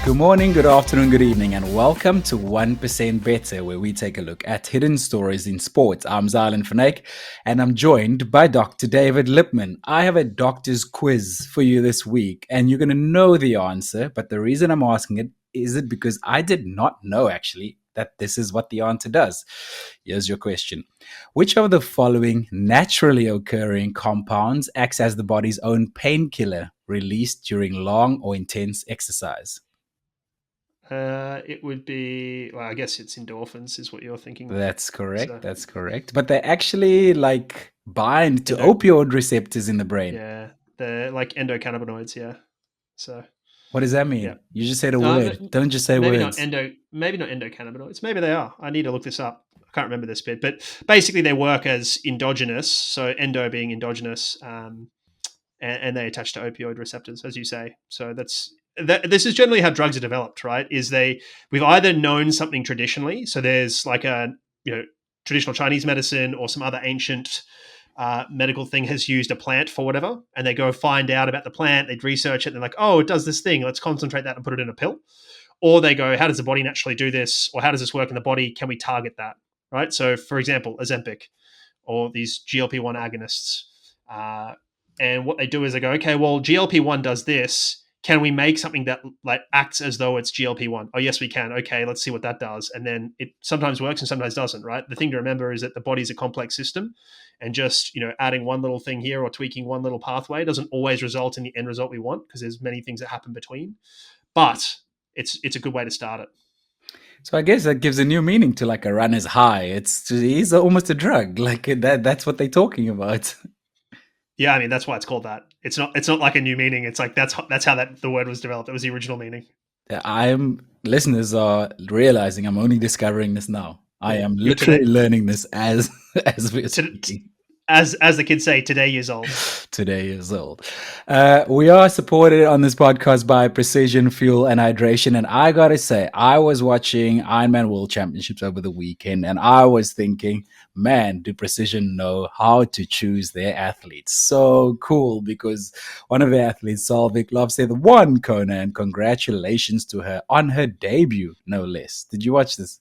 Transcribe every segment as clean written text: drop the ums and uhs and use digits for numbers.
Good morning, good afternoon, good evening, and welcome to 1% Better, where we take a look at hidden stories in sports. I'm Xylon, and I'm joined by Dr. David Lipman. I have a doctor's quiz for you this week, and you're going to know the answer, but the reason I'm asking it is because I did not know, actually, that this is what the answer does. Here's your question. Which of the following naturally occurring compounds acts as the body's own painkiller released during long or intense exercise? It would be, well, I guess it's endorphins is what you're thinking. That's correct. So, That's correct. But they actually bind to endo, opioid receptors in the brain. yeah, they're like endocannabinoids, yeah. So, What does that yeah. mean? You just said a word. Don't just say Maybe not words. maybe not endocannabinoids. Maybe they are. I need to look this up. I can't remember this bit, but basically they work as endogenous. So endo being endogenous, and they attach to opioid receptors, as you say. So this is generally how drugs are developed, right? We've either known something traditionally, so there's like a traditional Chinese medicine or some other ancient medical thing has used a plant for whatever, and they go find out about the plant, they'd research it, and they're like, oh, it does this thing, let's concentrate that and put it in a pill. Or they go, how does the body naturally do this? Or how does this work in the body? Can we target that? Right? So, for example, Ozempic or these GLP-1 agonists. And what they do is they go, okay, well, GLP-1 does this. Can we make something that like acts as though it's GLP-1? Oh, yes, we can. Okay, let's see what that does. And then it sometimes works and sometimes doesn't, right? The thing to remember is that the body's a complex system, and just adding one little thing here or tweaking one little pathway doesn't always result in the end result we want, because there's many things that happen between. But it's a good way to start it. So I guess that gives a new meaning to like a runner's high. It's almost a drug. Like that's what they're talking about. Yeah, I mean that's why it's called that. It's not like a new meaning. It's like that's how the word was developed. It was the original meaning. Listeners are realizing I'm only discovering this now. I Yeah, am you're literally today learning this as we're speaking. as the kids say, today years old. Today is old. We are supported on this podcast by Precision Fuel and Hydration. And I got to say, I was watching Ironman World Championships over the weekend, and I was thinking, man, do Precision know how to choose their athletes? So cool, because one of their athletes, Solvik Lovseth, won Kona, and congratulations to her on her debut, no less. Did you watch this?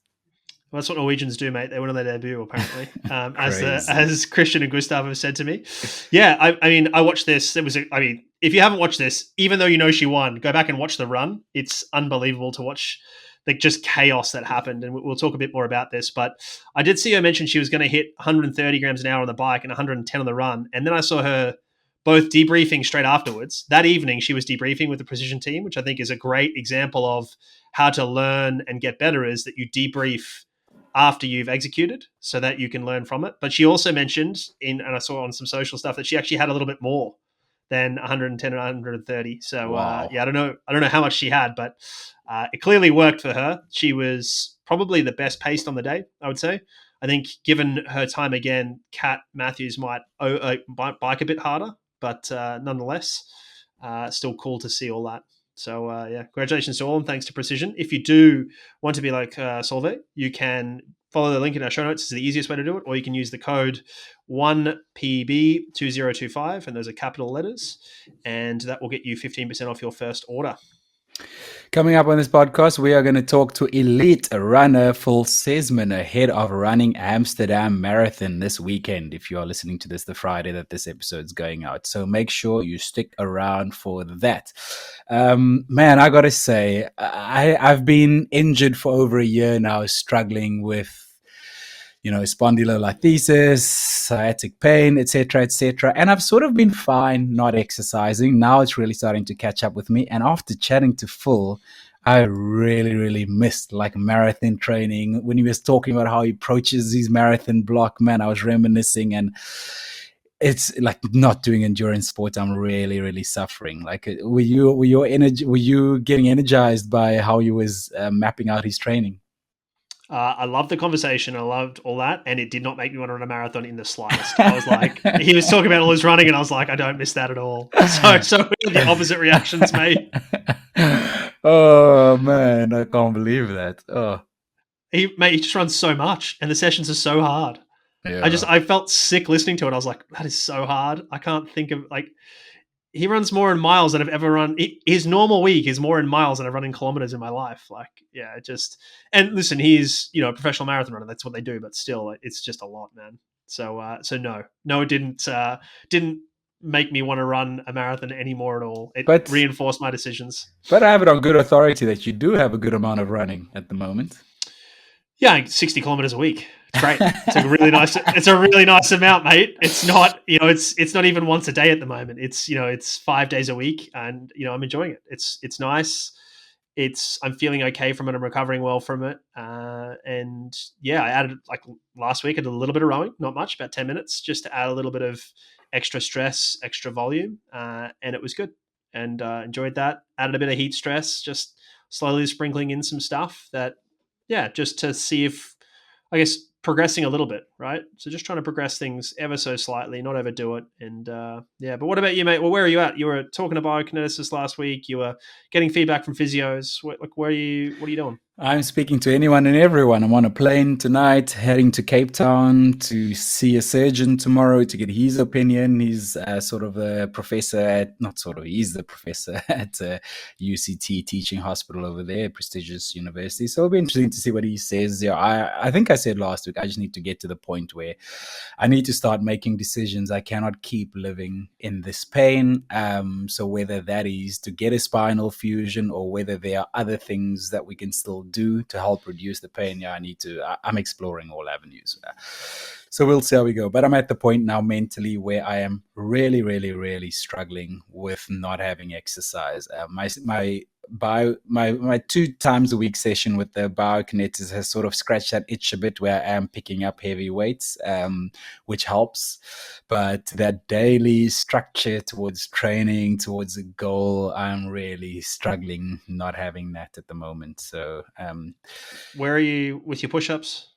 Well, that's what Norwegians do, mate. They went on their debut, apparently, Crazy. as Christian and Gustav have said to me. Yeah, I mean, I watched this. If you haven't watched this, even though you know she won, go back and watch the run. It's unbelievable to watch, like, just chaos that happened. And we'll talk a bit more about this. But I did see her mention she was going to hit 130 grams an hour on the bike and 110 on the run. And then I saw her both debriefing straight afterwards. That evening, she was debriefing with the Precision team, which I think is a great example of how to learn and get better, is that you debrief after you've executed so that you can learn from it. But she also mentioned and I saw on some social stuff, that she actually had a little bit more than 110 and 130. So Wow. I don't know how much she had, but it clearly worked for her. She was probably the best paced on the day, I would say. I think given her time again, Kat Matthews might bike a bit harder, but nonetheless, still cool to see all that. So congratulations to all, and thanks to Precision. If you do want to be like Solveig, you can follow the link in our show notes. It's the easiest way to do it, or you can use the code 1PB2025, and those are capital letters, and that will get you 15% off your first order. Coming up on this podcast, we are going to talk to elite runner Phil Sesemann ahead of running Amsterdam Marathon this weekend. If you are listening to this the Friday that this episode is going out, so make sure you stick around for that. Man, I got to say, I've been injured for over a year now, struggling with spondylolisthesis, sciatic pain, etc., etc. And I've sort of been fine not exercising. Now it's really starting to catch up with me. And after chatting to Phil, I really, really missed like marathon training. When he was talking about how he approaches his marathon block, man, I was reminiscing, and it's like not doing endurance sports. I'm really, really suffering. Like, were you getting energized by how he was mapping out his training? I loved the conversation. I loved all that. And it did not make me want to run a marathon in the slightest. I was like, he was talking about all his running, and I was like, I don't miss that at all. So the opposite reactions, mate. Oh, man. I can't believe that. Oh, He just runs so much, and the sessions are so hard. yeah. I felt sick listening to it. I was like, that is so hard. I can't think of he runs more in miles than I've ever run. His normal week is more in miles than I've run in kilometers in my life. Like, yeah, and listen, he's, a professional marathon runner. That's what they do, but still, it's just a lot, man. So no, it didn't make me want to run a marathon anymore at all. It But reinforced my decisions. but I have it on good authority that you do have a good amount of running at the moment. Yeah, 60 kilometers a week. It's great. It's a really nice. It's a really nice amount, mate. It's not, it's not even once a day at the moment. It's 5 days a week, and I'm enjoying it. It's nice. I'm feeling okay from it. I'm recovering well from it. And yeah, I added, like, last week, I did a little bit of rowing, not much, about 10 minutes, just to add a little bit of extra stress, extra volume, and it was good. And enjoyed that. Added a bit of heat stress, just slowly sprinkling in some stuff that, yeah, just to see if, I guess, progressing a little bit, right? So just trying to progress things ever so slightly, not overdo it. And yeah, but what about you, mate? Well, where are you at? You were talking to biokineticists last week. You were getting feedback from physios. What are you doing? I'm speaking to anyone and everyone. I'm on a plane tonight, heading to Cape Town to see a surgeon tomorrow to get his opinion. He's sort of a professor not sort of, he's the professor at UCT teaching hospital over there, prestigious university. So it'll be interesting to see what he says. Yeah, I think I said last week, I just need to get to the point where I need to start making decisions. I cannot keep living in this pain. So whether that is to get a spinal fusion or whether there are other things that we can still do to help reduce the pain, I'm exploring all avenues. So we'll see how we go. But I'm at the point now mentally where I am really, really, really struggling with not having exercise. My 2 times a week session with the biokinetics has sort of scratched that itch a bit, where I am picking up heavy weights, which helps. But that daily structure towards training, towards a goal, I'm really struggling not having that at the moment. So Where are you with your push-ups?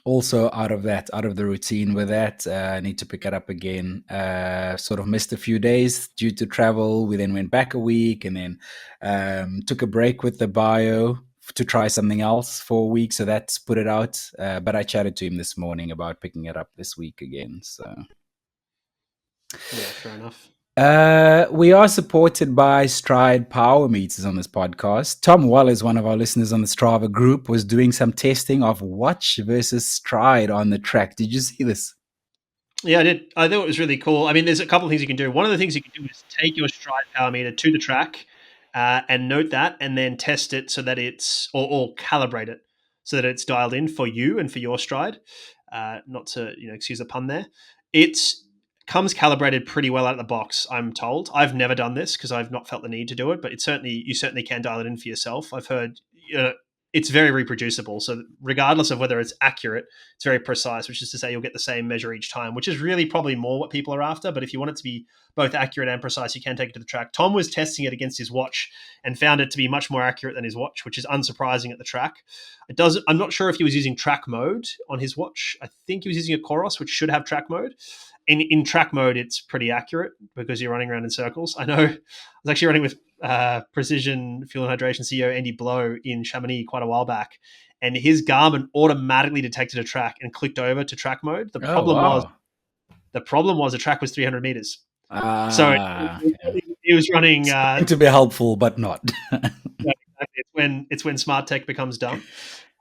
also out of the routine with that. I need to pick it up again. Sort of missed a few days due to travel. We then went back a week and then took a break with the bio to try something else for a week. So that's put it out. But I chatted to him this morning about picking it up this week again. So Yeah, fair enough. we are supported by Stride Power Meters on this podcast. Tom Wallace, one of our listeners on the Strava group, was doing some testing of watch versus Stride on the track. Did you see this? Yeah, I did. I thought it was really cool. I mean, there's a couple of things you can do. One of the things you can do is take your Stride power meter to the track and note that, and then test it so that it's, or calibrate it so that it's dialed in for you and for your Stride. Not to, excuse the pun there. It comes calibrated pretty well out of the box, I'm told. I've never done this because I've not felt the need to do it, but you certainly can dial it in for yourself. I've heard, it's very reproducible. So regardless of whether it's accurate, it's very precise, which is to say you'll get the same measure each time, which is really probably more what people are after. But if you want it to be both accurate and precise, you can take it to the track. Tom was testing it against his watch and found it to be much more accurate than his watch, which is unsurprising at the track. I'm not sure if he was using track mode on his watch. I think he was using a Coros, which should have track mode. In track mode, it's pretty accurate because you're running around in circles. I know I was actually running with Precision Fuel and Hydration CEO Andy Blow in Chamonix quite a while back, and his Garmin automatically detected a track and clicked over to track mode. The problem was the track was 300 meters. So it was running to be helpful, but not. Yeah, exactly. It's when smart tech becomes dumb.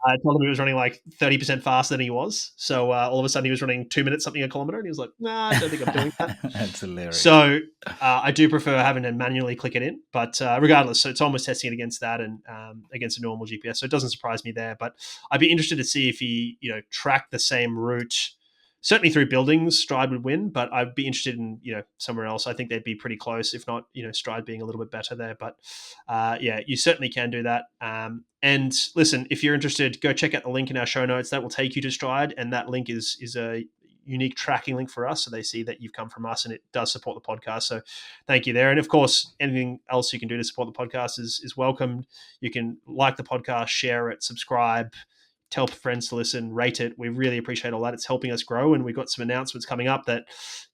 I told him he was running like 30% faster than he was. So all of a sudden he was running 2 minutes something a kilometer, and he was like, "Nah, I don't think I'm doing that." That's hilarious. So I do prefer having to manually click it in, but regardless, so it's almost testing it against that and against a normal GPS. So it doesn't surprise me there. But I'd be interested to see if he tracked the same route. Certainly through buildings, Stride would win, but I'd be interested in somewhere else. I think they'd be pretty close, if not Stride being a little bit better there. But yeah, you certainly can do that. And listen, if you're interested, go check out the link in our show notes. That will take you to Stride, and that link is a unique tracking link for us, so they see that you've come from us, and it does support the podcast. So thank you there. And of course, anything else you can do to support the podcast is welcomed. You can like the podcast, share it, subscribe, tell friends to listen, rate it. We really appreciate all that. It's helping us grow, and we've got some announcements coming up that,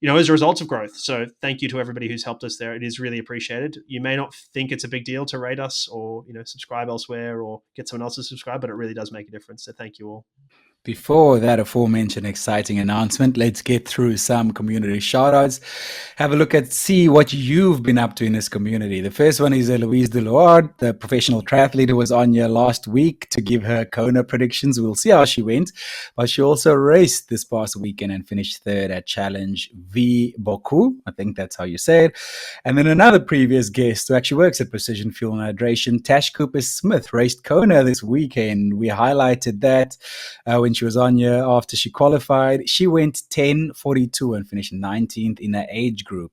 as a result of growth. So thank you to everybody who's helped us there. It is really appreciated. You may not think it's a big deal to rate us or, subscribe elsewhere or get someone else to subscribe, but it really does make a difference. So thank you all. Before that aforementioned exciting announcement, let's get through some community shoutouts. Have a look at see what you've been up to in this community. The first one is Eloise Deloard, the professional triathlete who was on here last week to give her Kona predictions. We'll see how she went. But she also raced this past weekend and finished third at Challenge V Boku. I think that's how you say it. And then another previous guest who actually works at Precision Fuel and Hydration, Tash Cooper Smith, raced Kona this weekend. We highlighted that when she was on here after she qualified. She went 10:42 and finished 19th in her age group,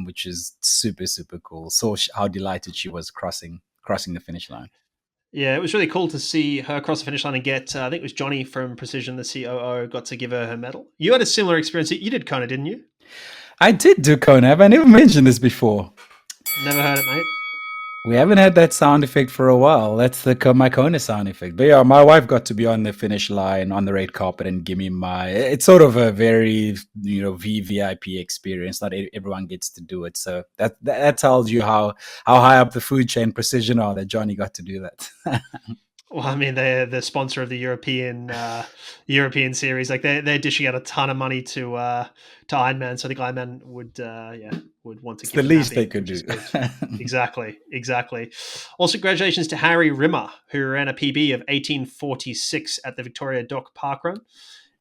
which is super, super cool. Saw how delighted she was crossing the finish line. Yeah, it was really cool to see her cross the finish line and get, I think it was Johnny from Precision, the COO, got to give her medal. You had a similar experience. You did Kona, didn't you? I did do Kona. Have I never mentioned this before? Never heard it, mate. We haven't had that sound effect for a while. That's my Kona sound effect. But yeah, my wife got to be on the finish line on the red carpet and give me my. It's sort of a very VVIP experience. Not everyone gets to do it, so that tells you how high up the food chain Precision are that Johnny got to do that. Well, I mean, they're the sponsor of the European series. Like they're dishing out a ton of money to Ironman, so I think Ironman would want to It's give the them least that they big, could which do. is good. Exactly. Also, congratulations to Harry Rimmer, who ran a PB of 18:46 at the Victoria Dock Park Run.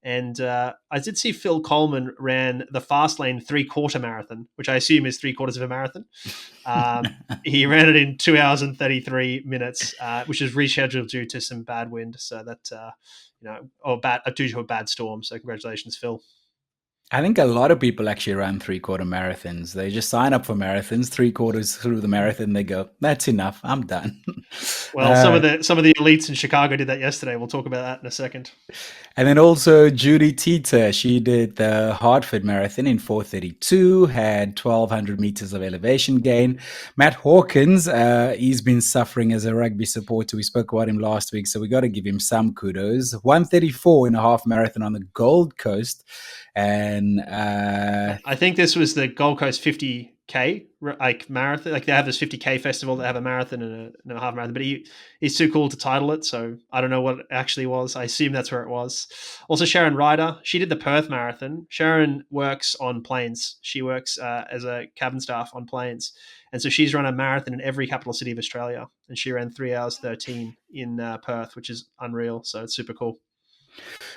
And I did see Phil Coleman ran the fast lane 3/4 marathon, which I assume is 3/4 of a marathon. He ran it in 2 hours and 33 minutes, which was rescheduled due to some bad wind. So that, due to a bad storm. So congratulations, Phil. I think a lot of people actually run 3/4 marathons. They just sign up for marathons, 3/4 through the marathon, they go, "That's enough. I'm done." Well, some of the elites in Chicago did that yesterday. We'll talk about that in a second. And then also Judy Teeter, she did the Hartford Marathon in 4:32, had 1,200 meters of elevation gain. Matt Hawkins, he's been suffering as a rugby supporter. We spoke about him last week, so we got to give him some kudos. 1:34 and a half marathon on the Gold Coast. And I think this was the Gold Coast 50K like marathon. Like they have this 50K festival. They have a marathon and a half marathon. But he's too cool to title it, so I don't know what it actually was. I assume that's where it was. Also, Sharon Ryder, she did the Perth Marathon. Sharon works on planes. She works as a cabin staff on planes, and so she's run a marathon in every capital city of Australia. And she ran 3 hours 13 in Perth, which is unreal. So it's super cool.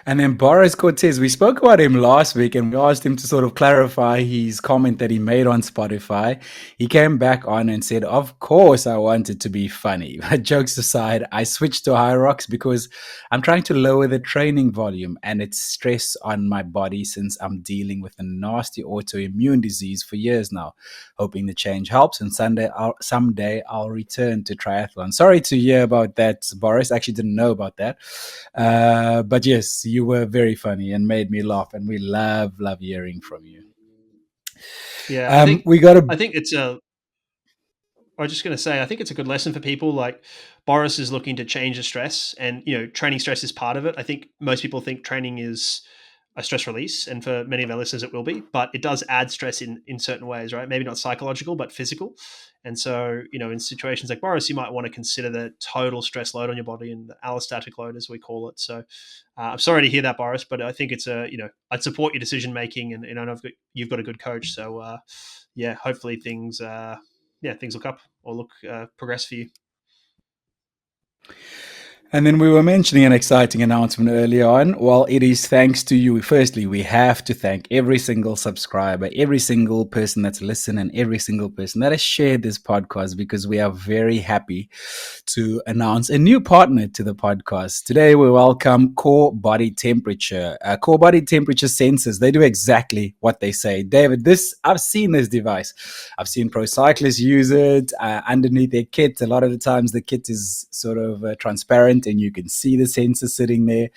And then Boris Cortez, we spoke about him last week and we asked him to sort of clarify his comment that he made on Spotify. He came back on and said, "Of course, I wanted to be funny. But jokes aside, I switched to High Rocks because I'm trying to lower the training volume and it's stress on my body since I'm dealing with a nasty autoimmune disease for years now. Hoping the change helps and someday I'll return to triathlon." Sorry to hear about that, Boris. I actually didn't know about that. But yes, you were very funny and made me laugh, and we love hearing from you. Yeah, I think We got I a think it's a. I was just going to say, I think it's a good lesson for people. Like Boris is looking to change the stress, and training stress is part of it. I think most people think training is a stress release, and for many of our listeners, it will be. But it does add stress in certain ways, right? Maybe not psychological, but physical. And so, in situations like Boris, you might want to consider the total stress load on your body and the allostatic load, as we call it. So, I'm sorry to hear that, Boris, but I think it's I'd support your decision making, and I know you've got a good coach. So, yeah, hopefully things look up or look progress for you. And then we were mentioning an exciting announcement earlier on. Well, it is thanks to you. Firstly, we have to thank every single subscriber, every single person that's listened, and every single person that has shared this podcast because we are very happy to announce a new partner to the podcast. Today, we welcome Core Body Temperature. Core Body Temperature sensors, they do exactly what they say. David, I've seen this device. I've seen pro cyclists use it underneath their kit. A lot of the times the kit is sort of transparent and you can see the sensor sitting there.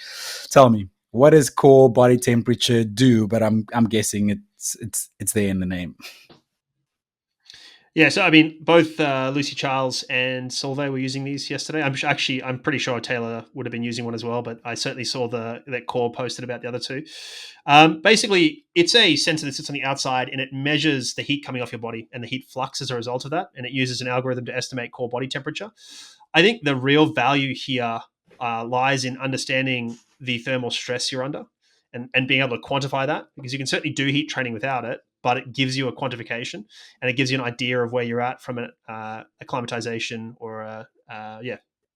Tell me, what does Core Body Temperature do? But I'm guessing it's there in the name. Yeah, so I mean, both Lucy Charles and Solveig were using these yesterday. I'm pretty sure Taylor would have been using one as well, but I certainly saw that Core posted about the other two. Basically, it's a sensor that sits on the outside and it measures the heat coming off your body and the heat flux as a result of that, and it uses an algorithm to estimate core body temperature. I think the real value here lies in understanding the thermal stress you're under and being able to quantify that, because you can certainly do heat training without it, but it gives you a quantification and it gives you an idea of where you're at from acclimatization or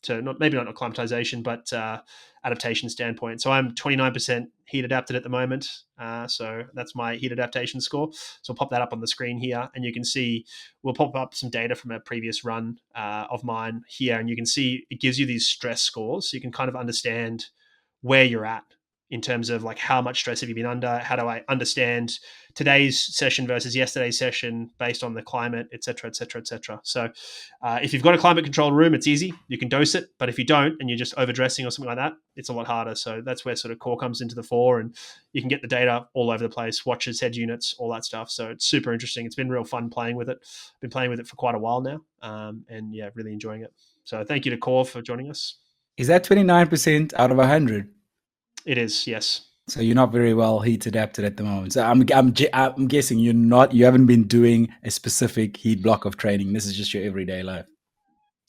so not maybe not acclimatization, but adaptation standpoint. So I'm 29% heat adapted at the moment. So that's my heat adaptation score. So I'll pop that up on the screen here, and you can see we'll pop up some data from a previous run of mine here, and you can see it gives you these stress scores, so you can kind of understand where you're at in terms of like how much stress have you been under, how do I understand today's session versus yesterday's session based on the climate, et cetera, et cetera, et cetera. So if you've got a climate controlled room, it's easy, you can dose it. But if you don't and you're just overdressing or something like that, it's a lot harder. So that's where sort of core comes into the fore, and you can get the data all over the place, watches, head units, all that stuff. So it's super interesting. It's been real fun playing with it. I've been playing with it for quite a while now, and yeah, really enjoying it. So thank you to Core for joining us. Is that 29% out of 100? It is, yes. So you're not very well heat adapted at the moment. So I'm guessing you haven't been doing a specific heat block of training. This is just your everyday life.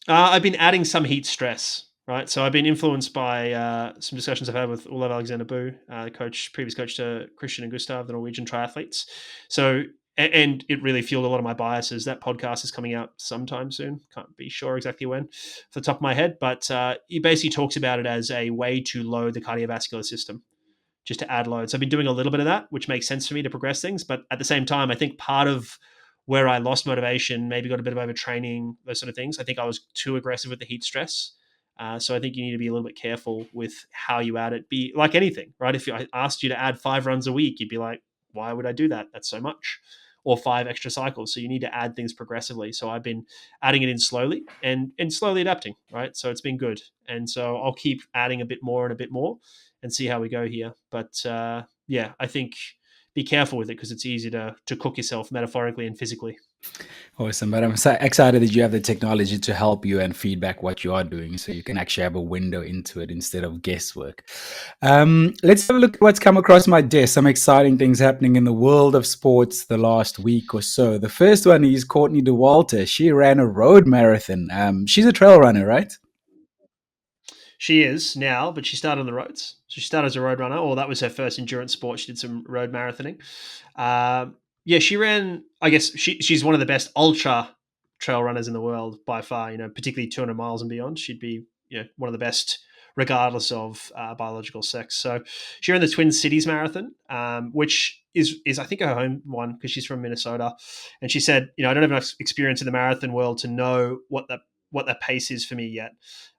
I've been adding some heat stress, right? So I've been influenced by some discussions I've had with Olav Alexander Boo, previous coach to Christian and Gustav, the Norwegian triathletes. So, and it really fueled a lot of my biases. That podcast is coming out sometime soon. Can't be sure exactly when, off the top of my head, but he basically talks about it as a way to load the cardiovascular system, just to add load. So I've been doing a little bit of that, which makes sense for me to progress things. But at the same time, I think part of where I lost motivation, maybe got a bit of overtraining, those sort of things, I think I was too aggressive with the heat stress. So I think you need to be a little bit careful with how you add it. Be like anything, right? If I asked you to add 5 runs a week, you'd be like, why would I do that? That's so much. Or 5 extra cycles. So you need to add things progressively. So I've been adding it in slowly and slowly adapting, right? So it's been good. And so I'll keep adding a bit more and a bit more and see how we go here. But yeah, I think be careful with it because it's easy to cook yourself metaphorically and physically. Awesome. But I'm so excited that you have the technology to help you and feedback what you are doing so you can actually have a window into it instead of guesswork. Let's have a look at what's come across my desk. Some exciting things happening in the world of sports the last week or so. The first one is Courtney Dauwalter. She ran a road marathon. She's a trail runner, right? She is now, but she started on the roads. So she started as a road runner, or that was her first endurance sport. She did some road marathoning. Yeah, she ran. I guess she's one of the best ultra trail runners in the world by far. You know, particularly 200 miles and beyond. She'd be one of the best, regardless of biological sex. So she ran the Twin Cities Marathon, which is I think her home one because she's from Minnesota, and she said, I don't have enough experience in the marathon world to know what that pace is for me yet.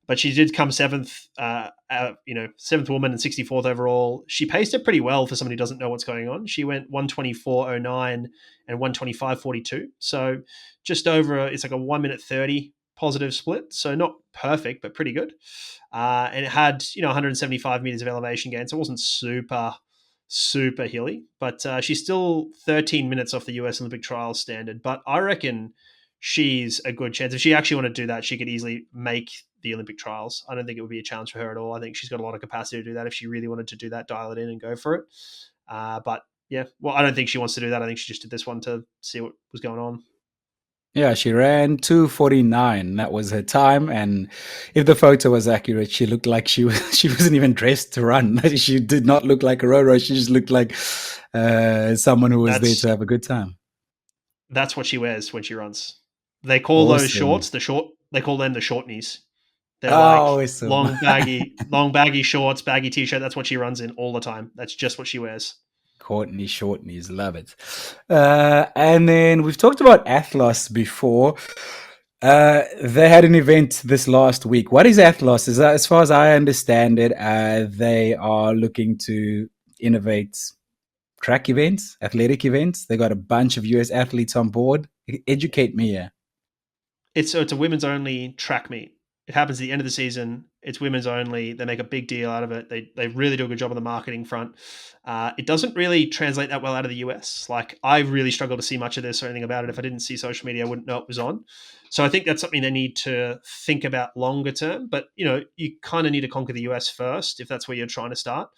But she did come seventh, seventh woman and 64th overall. She paced it pretty well for somebody who doesn't know what's going on. She went 1:24:09 and 1:25:42. So just over, it's like a 1 minute 30 positive split. So not perfect, but pretty good. And it had, 175 meters of elevation gain. So it wasn't super hilly, but she's still 13 minutes off the US Olympic trials standard. But I reckon she's a good chance. If she actually wanted to do that, she could easily make the Olympic trials. I don't think it would be a challenge for her at all. I think she's got a lot of capacity to do that. If she really wanted to do that, dial it in and go for it. But yeah, well, I don't think she wants to do that. I think she just did this one to see what was going on. Yeah, she ran 2:49. That was her time. And if the photo was accurate, she looked like she wasn't even dressed to run. She did not look like a rower. She just looked like someone who was there to have a good time. That's what she wears when she runs. They call those shorts they call them the short knees. They're awesome. long baggy shorts, baggy t-shirt. That's what she runs in all the time. That's just what she wears. Courtney short knees, love it. And then we've talked about Athlos before. They had an event this last week. What is Athlos? As far as I understand it, they are looking to innovate track events, athletic events. They got a bunch of US athletes on board. Educate me here. It's a women's only track meet. It happens at the end of the season. It's women's only. They make a big deal out of it. They really do a good job on the marketing front. It doesn't really translate that well out of the US. Like, I really struggle to see much of this or anything about it. If I didn't see social media, I wouldn't know it was on. So I think that's something they need to think about longer term. But, you kind of need to conquer the US first if that's where you're trying to start.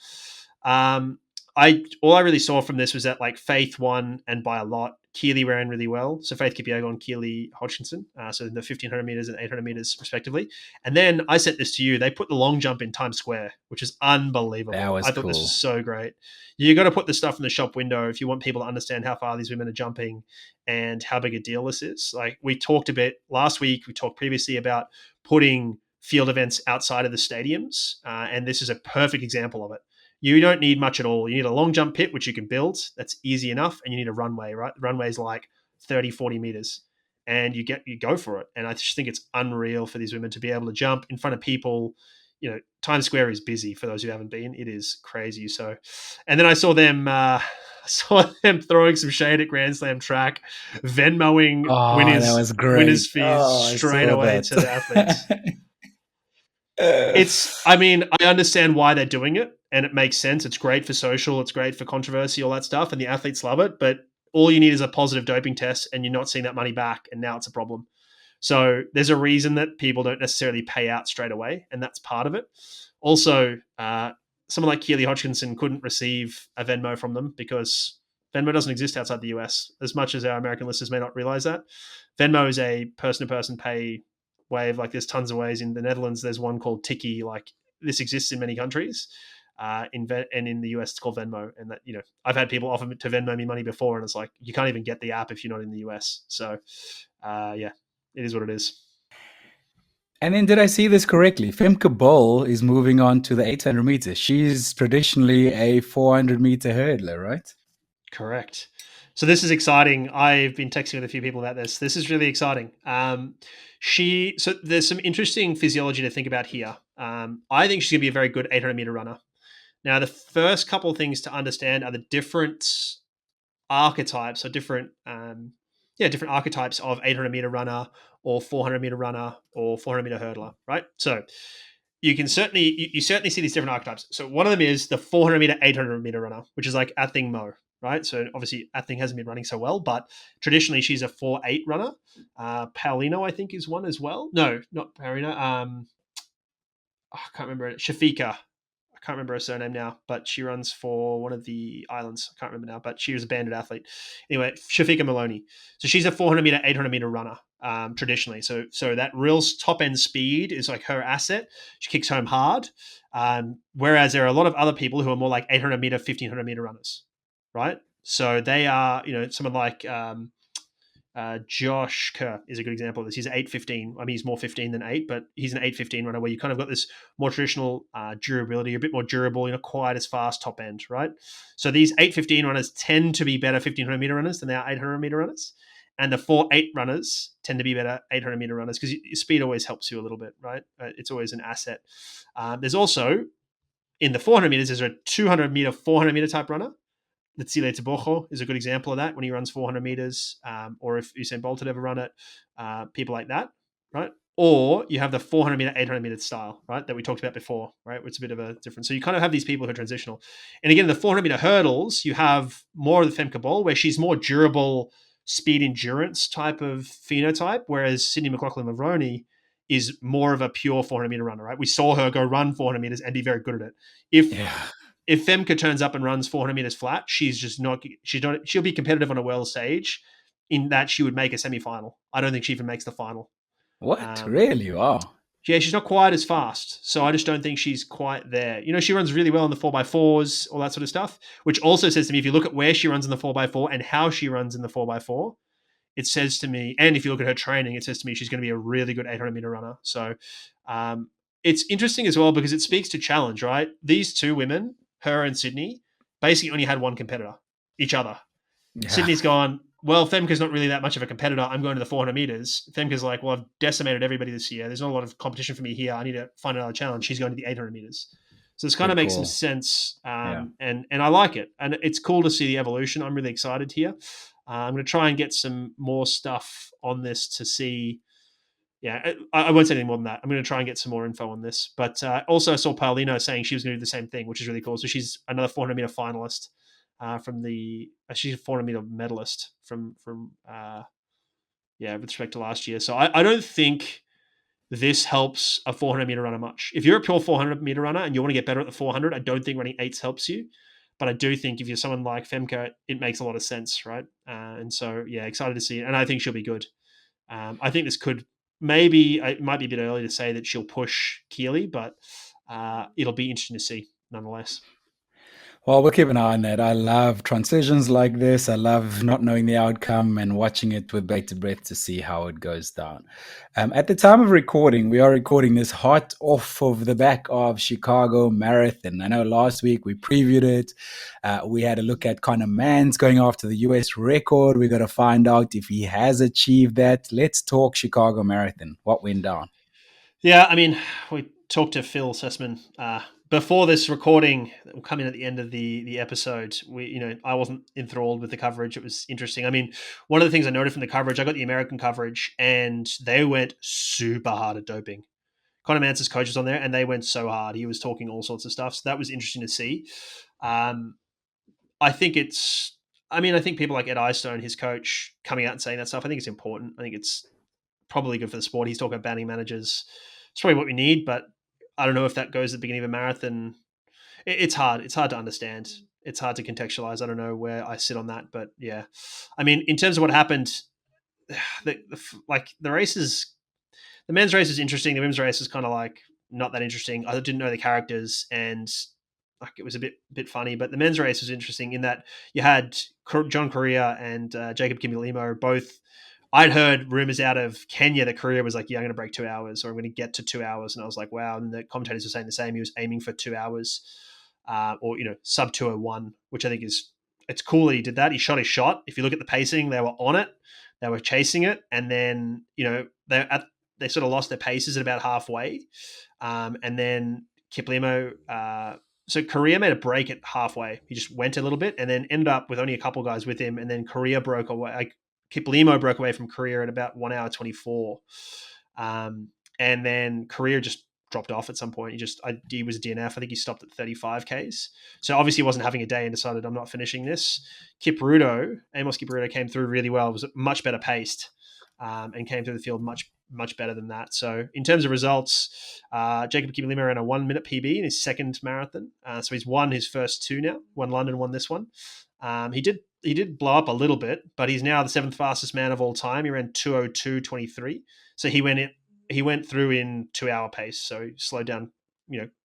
All I really saw from this was that, like, Faith won, and by a lot. Keely ran really well. So Faith Kipyegon and Keely Hodgkinson. So in the 1500 meters and 800 meters respectively. And then I sent this to you. They put the long jump in Times Square, which is That unbelievable. was I thought this was cool. so great. You got to put the stuff in the shop window if you want people to understand how far these women are jumping and how big a deal this is. Like we talked a bit last week, we talked previously about putting field events outside of the stadiums, and this is a perfect example of it. You don't need much at all. You need a long jump pit, which you can build. That's easy enough. And you need a runway, right? The runway is like 30, 40 meters. And you go for it. And I just think it's unreal for these women to be able to jump in front of people. Times Square is busy for those who haven't been. It is crazy. So, and then I saw them throwing some shade at Grand Slam track, Venmoing Oh, that was winners great. fees Oh, I straight saw away to the athletes. that. I mean, I understand why they're doing it and it makes sense. It's great for social, it's great for controversy, all that stuff, and the athletes love it. But all you need is a positive doping test and you're not seeing that money back. And now it's a problem. So there's a reason that people don't necessarily pay out straight away. And that's part of it. Also, someone like Keely Hodgkinson couldn't receive a Venmo from them because Venmo doesn't exist outside the US, as much as our American listeners may not realize that. Venmo is a person to person pay wave. Like there's tons of ways. In the Netherlands, there's one called Tiki. Like this exists in many countries. And in the US, it's called Venmo. And that, I've had people offer to Venmo me money before, and it's like you can't even get the app if you're not in the US. So, yeah, it is what it is. And then, did I see this correctly? Femke Bol is moving on to the 800 meters. She's traditionally a 400-meter hurdler, right? Correct. So this is exciting. I've been texting with a few people about this. This is really exciting. So there's some interesting physiology to think about here. I think she's going to be a very good 800-meter runner. Now, the first couple of things to understand are the different archetypes or different archetypes of 800-meter runner or 400-meter runner or 400-meter hurdler, right? So you can certainly see these different archetypes. So one of them is the 400-meter, 800-meter runner, which is like Athing Mo, right? So obviously Athing hasn't been running so well, but traditionally she's a 4.8 runner. Paulino, I think, is one as well. No, not Paulino. I can't remember it. Shafika. I can't remember her surname now, but she runs for one of the islands. I can't remember now, but she was a banded athlete. Anyway, Shafika Maloney. So she's a 400-meter, 800-meter runner traditionally. So that real top end speed is like her asset. She kicks home hard. Whereas there are a lot of other people who are more like 800-meter, 1,500-meter runners, right? So they are, someone like Josh Kerr is a good example of this. He's 8:15. I mean, he's more 15 than 8, but he's an 8:15 runner where you kind of got this more traditional durability, a bit more durable, quite as fast top end, right? So these 8:15 runners tend to be better 1,500-meter runners than they are 800-meter runners. And the 4.8 runners tend to be better 800-meter runners because speed always helps you a little bit, right? It's always an asset. There's also, in the 400 meters, there's a 200-meter, 400-meter type runner. Letsile Tabojo is a good example of that when he runs 400 meters, or if Usain Bolt had ever run it, people like that, right? Or you have the 400 meter, 800 meter style, right? That we talked about before, right? It's a bit of a difference. So you kind of have these people who are transitional. And again, the 400 meter hurdles, you have more of the Femke Bol, where she's more durable, speed endurance type of phenotype, whereas Sydney McLaughlin-Maroney is more of a pure 400 meter runner, right? We saw her go run 400 meters and be very good at it. If Femke turns up and runs 400 meters flat, she'll be competitive on a world stage in that she would make a semi-final. I don't think she even makes the final. What? Really? Wow. Yeah, she's not quite as fast. So I just don't think she's quite there. She runs really well in the 4x4s, all that sort of stuff, which also says to me, if you look at where she runs in the 4x4 and how she runs in the 4x4, it says to me, and if you look at her training, it says to me she's going to be a really good 800-meter runner. So it's interesting as well because it speaks to challenge, right? These two women, her and Sydney, basically only had one competitor, each other. Yeah. Sydney's gone, well, Femke's not really that much of a competitor. I'm going to the 400 meters. Femke's like, well, I've decimated everybody this year. There's not a lot of competition for me here. I need to find another challenge. She's going to the 800 meters. So this kind of makes some sense. And I like it. And it's cool to see the evolution. I'm really excited here. I'm going to try and get some more stuff on this to see. Yeah, I won't say anything more than that. I'm going to try and get some more info on this. But also I saw Paulino saying she was going to do the same thing, which is really cool. So she's another 400-meter finalist she's a 400-meter medalist from with respect to last year. So I don't think this helps a 400-meter runner much. If you're a pure 400-meter runner and you want to get better at the 400, I don't think running 8s helps you. But I do think if you're someone like Femke, it makes a lot of sense, right? And so, yeah, excited to see it. And I think she'll be good. I think this could maybe, it might be a bit early to say that she'll push Keely, but it'll be interesting to see nonetheless. Well, we'll keep an eye on that. I love transitions like this. I love not knowing the outcome and watching it with bated breath to see how it goes down. At the time of recording, we are recording this hot off of the back of Chicago Marathon. I know last week we previewed it. We had a look at Conor Mann's going after the US record. We got to find out if he has achieved that. Let's talk Chicago Marathon. What went down? Yeah, I mean, we talked to Phil Sesemann before this recording. Will come in at the end of the episode. I wasn't enthralled with the coverage. It was interesting. I mean, one of the things I noted from the coverage, I got the American coverage, and they went super hard at doping. Conor Mance's coach was on there, and they went so hard. He was talking all sorts of stuff, so that was interesting to see. Um, I think it's. I think people like Ed Eyestone, his coach, coming out and saying that stuff. I think it's important. I think it's probably good for the sport. He's talking about banning managers. It's probably what we need, but I don't know if that goes at the beginning of a marathon. It's hard. It's hard to understand. It's hard to contextualize. I don't know where I sit on that, but yeah. I mean, in terms of what happened, the races, the men's race is interesting. The women's race is kind of like not that interesting. I didn't know the characters, and like it was a bit funny. But the men's race was interesting in that you had John Correa and Jacob Kimilimo both. I'd heard rumors out of Kenya that Korea was like, yeah, I'm going to break 2 hours or I'm going to get to 2 hours. And I was like, wow. And the commentators were saying the same. He was aiming for 2 hours or, sub 201, which I think it's cool that he did that. He shot his shot. If you look at the pacing, they were on it. They were chasing it. And then, they sort of lost their paces at about halfway. And then Kiplimo, so Korea made a break at halfway. He just went a little bit and then ended up with only a couple guys with him. And then Korea broke away. Kiplimo broke away from Korea at about 1 hour 24. And then Korea just dropped off at some point. He was a DNF. I think he stopped at 35 Ks. So obviously he wasn't having a day and decided I'm not finishing this. Amos Kipruto came through really well. It was much better paced and came through the field much better than that. So in terms of results, Jacob Kiplimo ran a 1 minute PB in his second marathon. So he's won his first two now. Won London, won this one. He did blow up a little bit, but he's now the seventh fastest man of all time. He ran 2:02:23. So he went through in 2 hour pace. So he slowed down,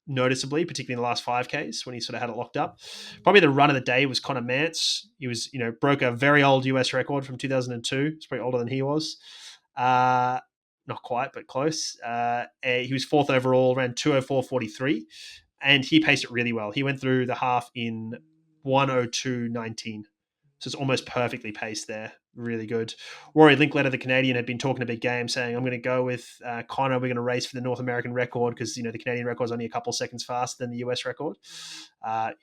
noticeably, particularly in the last 5Ks when he sort of had it locked up. Probably the run of the day was Conor Mance. He was, broke a very old US record from 2002. It's probably older than he was. Not quite, but close. He was fourth overall, ran 2:04:43, and he paced it really well. He went through the half in 1:02:19. So it's almost perfectly paced there. Really good. Rory Linkletter, the Canadian, had been talking a big game, saying, I'm going to go with Connor. We're going to race for the North American record because, the Canadian record is only a couple of seconds faster than the US record.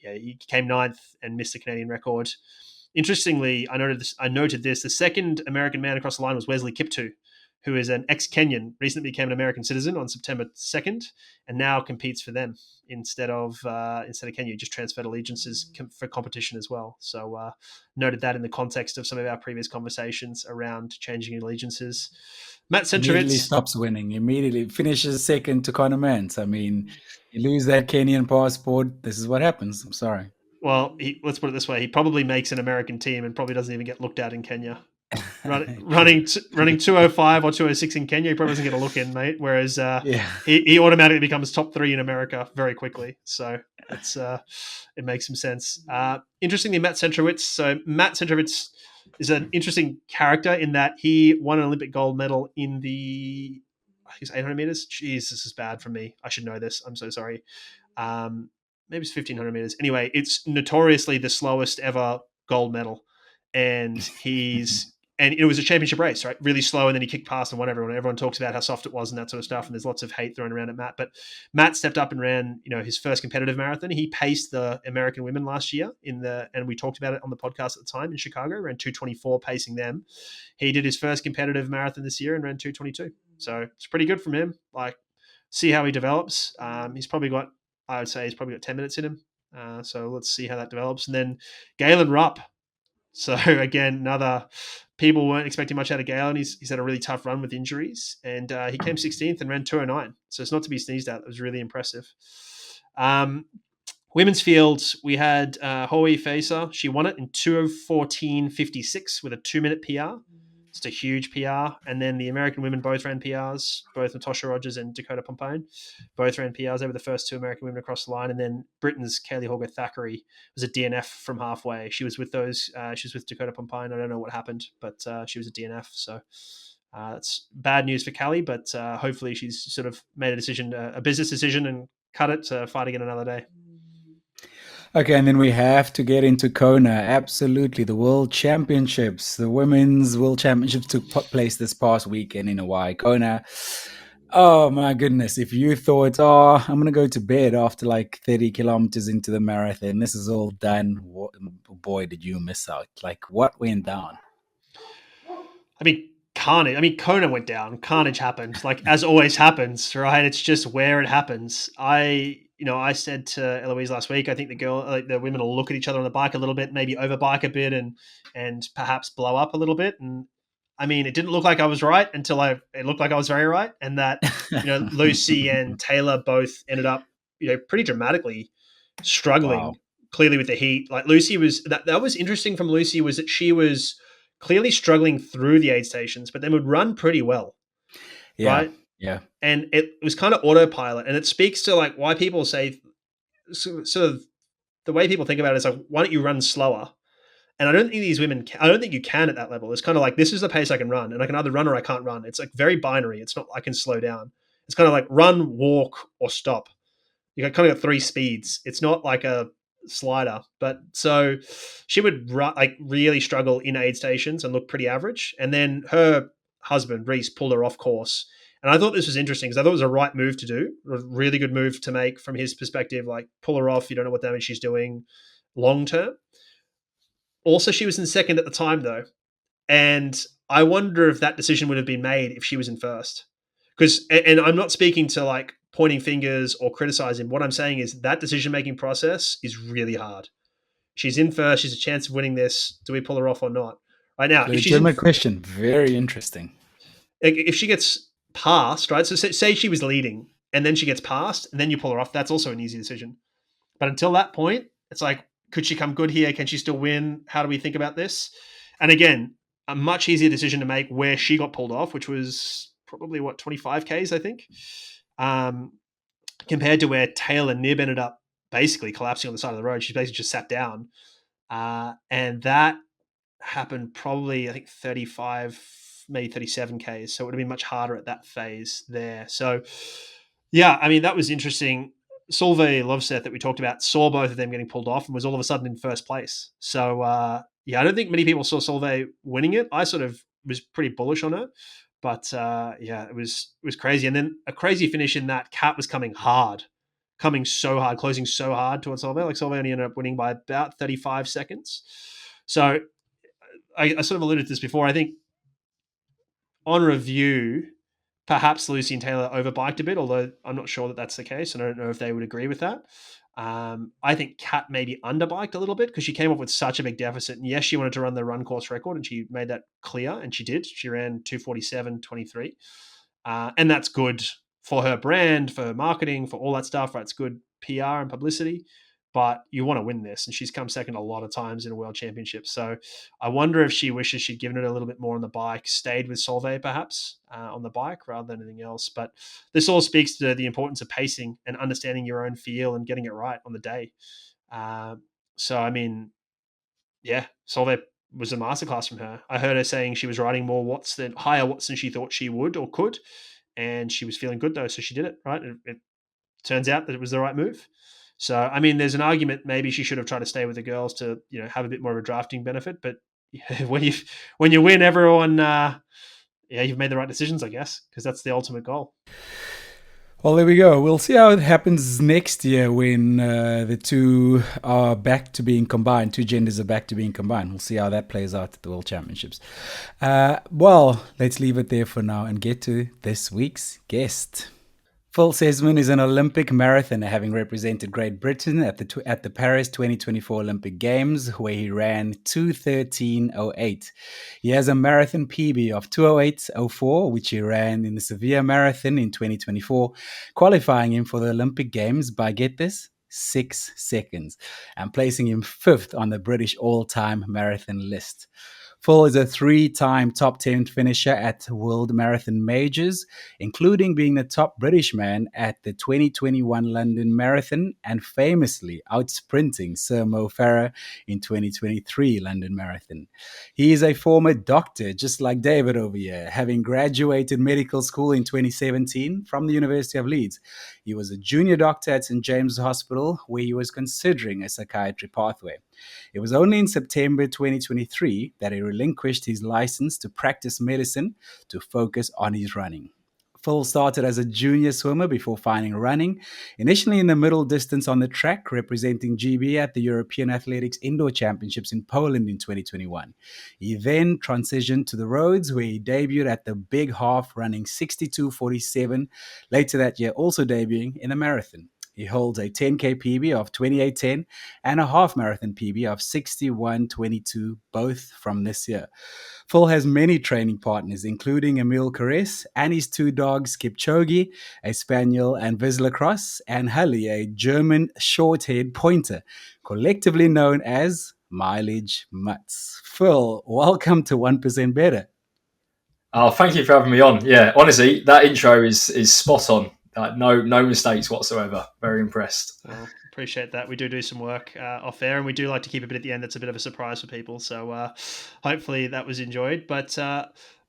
He came ninth and missed the Canadian record. Interestingly, I noted this. The second American man across the line was Wesley Kiptoo, who is an ex-Kenyan, recently became an American citizen on September 2nd, and now competes for them instead of Kenya. He just transferred allegiances for competition as well. So noted that in the context of some of our previous conversations around changing allegiances. Matt Immediately Centrovitz. stops winning. Immediately finishes second to Conor Mance. I mean, you lose that Kenyan passport. This is what happens. I'm sorry. Well, let's put it this way: he probably makes an American team and probably doesn't even get looked at in Kenya. True. Running 205 or 206 in Kenya, he probably doesn't get a look in, mate. Whereas Yeah. he automatically becomes top 3 in America very quickly. So it makes some sense. Interestingly, Matt Centrowitz. So Matt Centrowitz is an interesting character in that he won an Olympic gold medal in the, I think it's 800 meters. Jeez, this is bad for me. I should know this. I'm so sorry. Maybe it's 1500 meters. Anyway, it's notoriously the slowest ever gold medal. And it was a championship race, right? Really slow, and then he kicked past and won everyone. Everyone talks about how soft it was and that sort of stuff, and there's lots of hate thrown around at Matt. But Matt stepped up and ran, his first competitive marathon. He paced the American women last year and we talked about it on the podcast at the time in Chicago, ran 2:24, pacing them. He did his first competitive marathon this year and ran 2:22. So it's pretty good from him. Like, see how he develops. He's probably got 10 minutes in him. So let's see how that develops. And then Galen Rupp. So again, another, people weren't expecting much out of Galen. He's had a really tough run with injuries, and he came 16th and ran 2:09. So it's not to be sneezed at. It was really impressive. Women's fields, we had Hoi Facer. She won it in 2:14:56 with a 2-minute PR. Just a huge PR. And then the American women both ran PRs. Both Natasha Rogers and Dakota Pompone both ran PRs. They were the first two American women across the line. And then Britain's Kaylee Horger Thackeray was a DNF from halfway. She was with those. She was with Dakota Pompone. I don't know what happened, but she was a DNF. So that's bad news for Callie. But hopefully she's sort of made a decision, a business decision, and cut it to fight again another day. Okay, and then we have to get into Kona. Absolutely, the World Championships, the Women's World Championships took place this past weekend in Hawaii. Kona. Oh my goodness! If you thought, oh, I'm gonna go to bed after like 30 kilometers into the marathon, this is all done. Boy, did you miss out! Like, what went down? I mean, carnage. I mean, Kona went down. Carnage happened, like as always happens, right? It's just where it happens. I said to Eloise last week, I think the women will look at each other on the bike a little bit, maybe overbike a bit, and perhaps blow up a little bit. And I mean, it didn't look like I was right until it looked like I was very right, and that Lucy and Taylor both ended up pretty dramatically struggling. Wow. Clearly with the heat, like Lucy was that was interesting from Lucy was that she was clearly struggling through the aid stations, but then would run pretty well, Yeah, right? yeah, And it was kind of autopilot, and it speaks to like why people say sort of the way people think about it is like, why don't you run slower? And I don't think these women, I don't think you can at that level. It's kind of like, this is the pace I can run, and I can either run or I can't run. It's like very binary. It's not, I can slow down. It's kind of like run, walk, or stop. You kind of got three speeds. It's not like a slider. But so she would like really struggle in aid stations and look pretty average. And then her husband, Reese, pulled her off course. And I thought this was interesting because I thought it was a right move to do, a really good move to make from his perspective, like pull her off. You don't know what damage she's doing long term. Also, she was in second at the time, though. And I wonder if that decision would have been made if she was in first. Because, and I'm not speaking to like pointing fingers or criticizing. What I'm saying is that decision making process is really hard. She's in first. She's a chance of winning this. Do we pull her off or not? Right now, if she's in, legitimate question. Very interesting. if she gets passed, right? So say she was leading and then she gets passed and then you pull her off. That's also an easy decision. But until that point, it's like, could she come good here? Can she still win? How do we think about this? And again, a much easier decision to make where she got pulled off, which was probably 25 Ks, I think, compared to where Taylor Nib ended up basically collapsing on the side of the road. She basically just sat down. And that happened probably, I think, 35, maybe 37 Ks. So it would have been much harder at that phase there. So, yeah, I mean, that was interesting. Solveig Loveseth that we talked about saw both of them getting pulled off and was all of a sudden in first place. So, yeah, I don't think many people saw Solveig winning it. I sort of was pretty bullish on her. But yeah, it was crazy. And then a crazy finish in that Cat was coming so hard, closing so hard towards Solveig. Like Solveig only ended up winning by about 35 seconds. So I sort of alluded to this before. I think on review, perhaps Lucy and Taylor overbiked a bit, although I'm not sure that that's the case. And I don't know if they would agree with that. I think Kat maybe underbiked a little bit because she came up with such a big deficit. And yes, she wanted to run the run course record and she made that clear, and she did. She ran 2:47:23. And that's good for her brand, for her marketing, for all that stuff. Right? It's good PR and publicity. But you want to win this, and she's come second a lot of times in a world championship. So I wonder if she wishes she'd given it a little bit more on the bike, stayed with Solveig perhaps on the bike rather than anything else. But this all speaks to the importance of pacing and understanding your own feel and getting it right on the day. So, I mean, yeah, Solveig was a masterclass from her. I heard her saying she was riding higher watts than she thought she would or could. And she was feeling good though, so she did it, right? It turns out that it was the right move. So, I mean, there's an argument maybe she should have tried to stay with the girls to, have a bit more of a drafting benefit. But when you win, everyone, you've made the right decisions, I guess, because that's the ultimate goal. Well, there we go. We'll see how it happens next year when the two are back to being combined. Two genders are back to being combined. We'll see how that plays out at the World Championships. Well, let's leave it there for now and get to this week's guest. Phil Sesemann is an Olympic marathoner, having represented Great Britain at the Paris 2024 Olympic Games, where he ran 2:13:08. He has a marathon PB of 2:08:04, which he ran in the Sevilla Marathon in 2024, qualifying him for the Olympic Games by, get this, 6 seconds, and placing him fifth on the British all-time marathon list. Phil is a three-time top 10 finisher at World Marathon Majors, including being the top British man at the 2021 London Marathon and famously outsprinting Sir Mo Farah in 2023 London Marathon. He is a former doctor, just like David over here, having graduated medical school in 2017 from the University of Leeds. He was a junior doctor at St James's Hospital, where he was considering a psychiatry pathway. It was only in September 2023 that he relinquished his license to practice medicine to focus on his running. Phil started as a junior swimmer before finding running, initially in the middle distance on the track, representing GB at the European Athletics Indoor Championships in Poland in 2021. He then transitioned to the roads, where he debuted at the Big Half, running 62:47, later that year also debuting in a marathon. He holds a 10K PB of 28:10 and a half marathon PB of 61:22, both from this year. Phil has many training partners, including Emil Caress and his two dogs, Kipchoge, a spaniel, and Vizsla and Hully, a German short-haired pointer, collectively known as Mileage Mutts. Phil, welcome to 1% Better. Oh, thank you for having me on. Yeah, honestly, that intro is spot on. No mistakes whatsoever. Very impressed. Well, appreciate that. We do some work off air, and we do like to keep a bit at the end that's a bit of a surprise for people. So hopefully that was enjoyed. But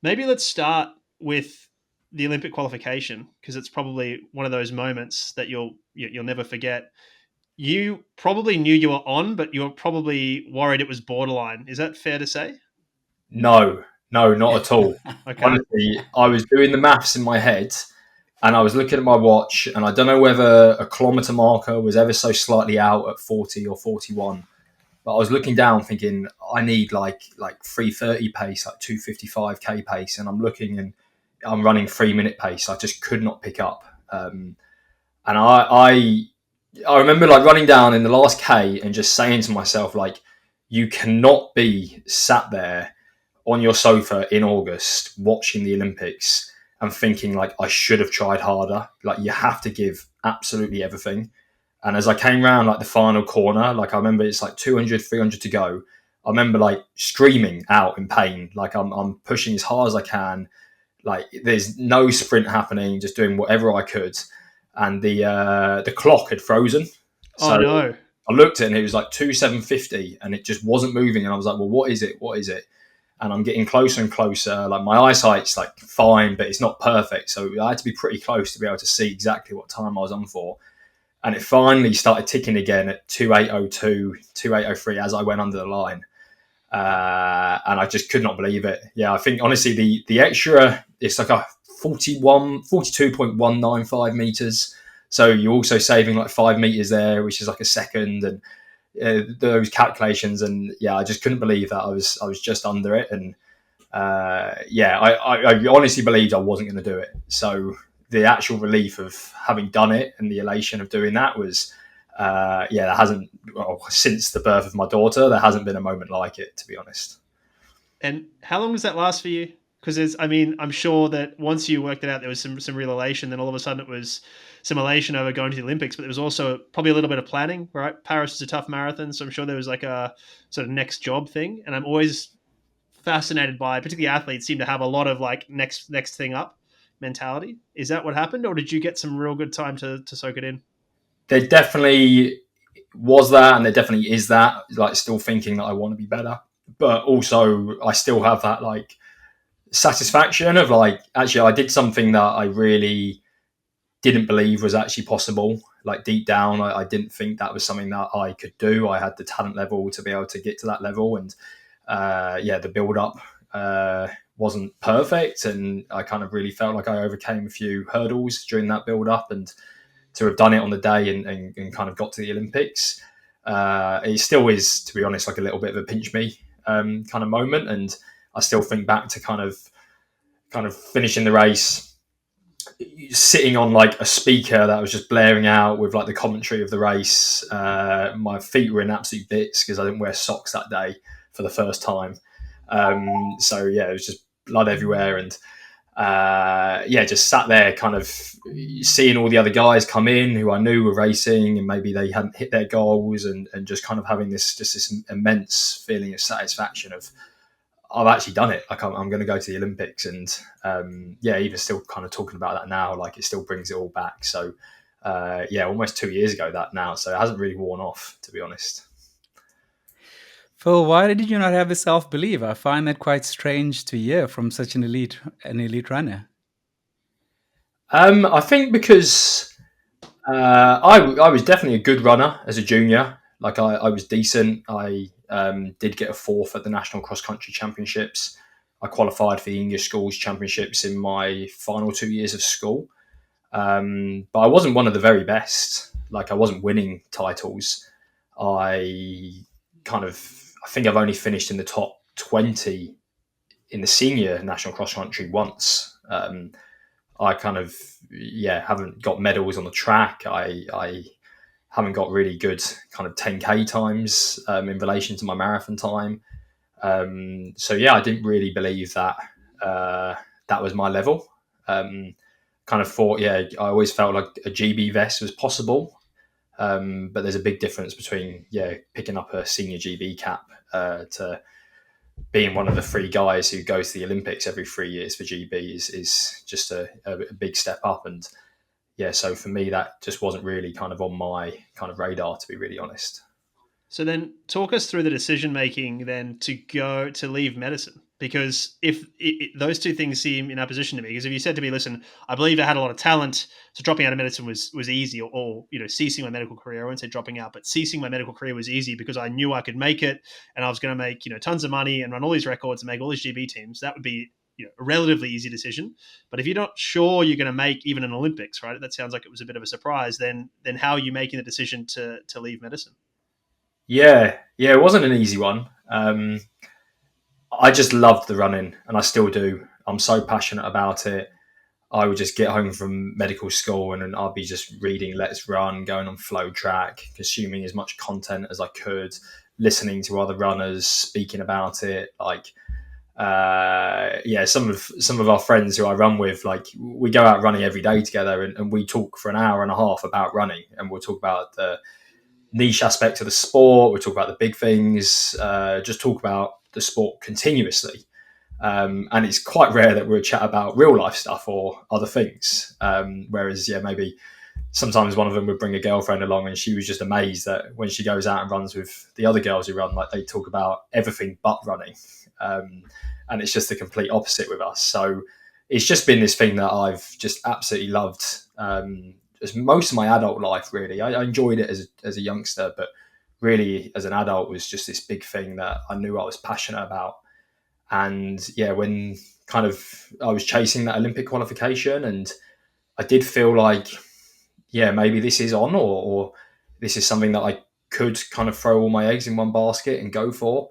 maybe let's start with the Olympic qualification, because it's probably one of those moments that you'll never forget. You probably knew you were on, but you were probably worried it was borderline. Is that fair to say? No, not at all. Okay. Honestly, I was doing the maths in my head and I was looking at my watch, and I don't know whether a kilometre marker was ever so slightly out at 40 or 41. But I was looking down thinking, I need like 3:30 pace, like 2:55k pace. And I'm looking and I'm running 3-minute pace. I just could not pick up. And I remember like running down in the last K and just saying to myself, like, you cannot be sat there on your sofa in August watching the Olympics and thinking like, I should have tried harder. Like, you have to give absolutely everything. And as I came around like the final corner, like I remember it's like 200, 300 to go. I remember like screaming out in pain. Like I'm pushing as hard as I can. Like there's no sprint happening, just doing whatever I could. And the clock had frozen. So no. I looked at it and it was like 2:750 and it just wasn't moving. And I was like, well, what is it? What is it? And I'm getting closer and closer. Like my eyesight's like fine, but it's not perfect. So I had to be pretty close to be able to see exactly what time I was on for. And it finally started ticking again at 28:02, 28:03 as I went under the line. And I just could not believe it. Yeah, I think honestly the extra, it's like a 42.195 meters. So you're also saving like 5 meters there, which is like a second, and those calculations. And yeah, I just couldn't believe that I was just under it. And I honestly believed I wasn't going to do it. So the actual relief of having done it and the elation of doing that was, there hasn't, since the birth of my daughter, there hasn't been a moment like it, to be honest. And how long does that last for you? Because I'm sure that once you worked it out, there was some real elation. Then all of a sudden it was some elation over going to the Olympics, but there was also probably a little bit of planning, right? Paris is a tough marathon, so I'm sure there was like a sort of next job thing. And I'm always fascinated by, particularly athletes seem to have a lot of like next thing up mentality. Is that what happened, or did you get some real good time to soak it in? There definitely was that, and there definitely is that, like still thinking that I want to be better, but also I still have that like satisfaction of like, actually I did something that I really didn't believe was actually possible. Like deep down, I didn't think that was something that I could do. I had the talent level to be able to get to that level, and the build up wasn't perfect, and I kind of really felt like I overcame a few hurdles during that build up, and to have done it on the day and kind of got to the Olympics, it still is, to be honest, like a little bit of a pinch me kind of moment. And I still think back to kind of finishing the race, sitting on like a speaker that was just blaring out with like the commentary of the race. My feet were in absolute bits because I didn't wear socks that day for the first time. It was just blood everywhere. And just sat there kind of seeing all the other guys come in who I knew were racing and maybe they hadn't hit their goals, and just kind of having this immense feeling of satisfaction of, I've actually done it. Like I'm going to go to the Olympics, and even still kind of talking about that now, like it still brings it all back. So almost 2 years ago that now, so it hasn't really worn off, to be honest. Phil, why did you not have a self-belief? I find that quite strange to hear from such an elite runner. I think because I was definitely a good runner as a junior. Like I was decent. I did get a fourth at the National Cross Country Championships. I qualified for the English Schools Championships in my final 2 years of school. But I wasn't one of the very best. Like I wasn't winning titles. I think I've only finished in the top 20 in the senior national cross country once. I haven't got medals on the track. I haven't got really good kind of 10K times in relation to my marathon time. I didn't really believe that that was my level. Kind of thought, I always felt like a GB vest was possible. But there's a big difference between picking up a senior GB cap to being one of the 3 guys who goes to the Olympics every 3 years for GB is just a big step up. And so for me, that just wasn't really kind of on my kind of radar, to be really honest. So then talk us through the decision-making then to leave medicine, because if those two things seem in opposition to me, because if you said to me, listen, I believe I had a lot of talent, so dropping out of medicine was easy, or ceasing my medical career, I won't say dropping out, but ceasing my medical career was easy because I knew I could make it and I was going to make, tons of money and run all these records and make all these GB teams, that would be a relatively easy decision. But if you're not sure you're going to make even an Olympics, right, that sounds like it was a bit of a surprise, then how are you making the decision to leave medicine? Yeah, it wasn't an easy one. I just loved the running, and I still do. I'm so passionate about it. I would just get home from medical school and I'd be just reading Let's Run, going on Flow Track, consuming as much content as I could, listening to other runners speaking about it. Like, some of our friends who I run with, like we go out running every day together, and we talk for an hour and a half about running, and we'll talk about the niche aspect of the sport. We'll talk about the big things, just talk about the sport continuously. And it's quite rare that we'll chat about real life stuff or other things. Whereas, maybe sometimes one of them would bring a girlfriend along, and she was just amazed that when she goes out and runs with the other girls who run, like they talk about everything but running. And it's just the complete opposite with us. So it's just been this thing that I've just absolutely loved. As most of my adult life, really, I enjoyed it as a youngster, but really as an adult was just this big thing that I knew I was passionate about. And when kind of I was chasing that Olympic qualification, and I did feel like, maybe this is on, or this is something that I could kind of throw all my eggs in one basket and go for.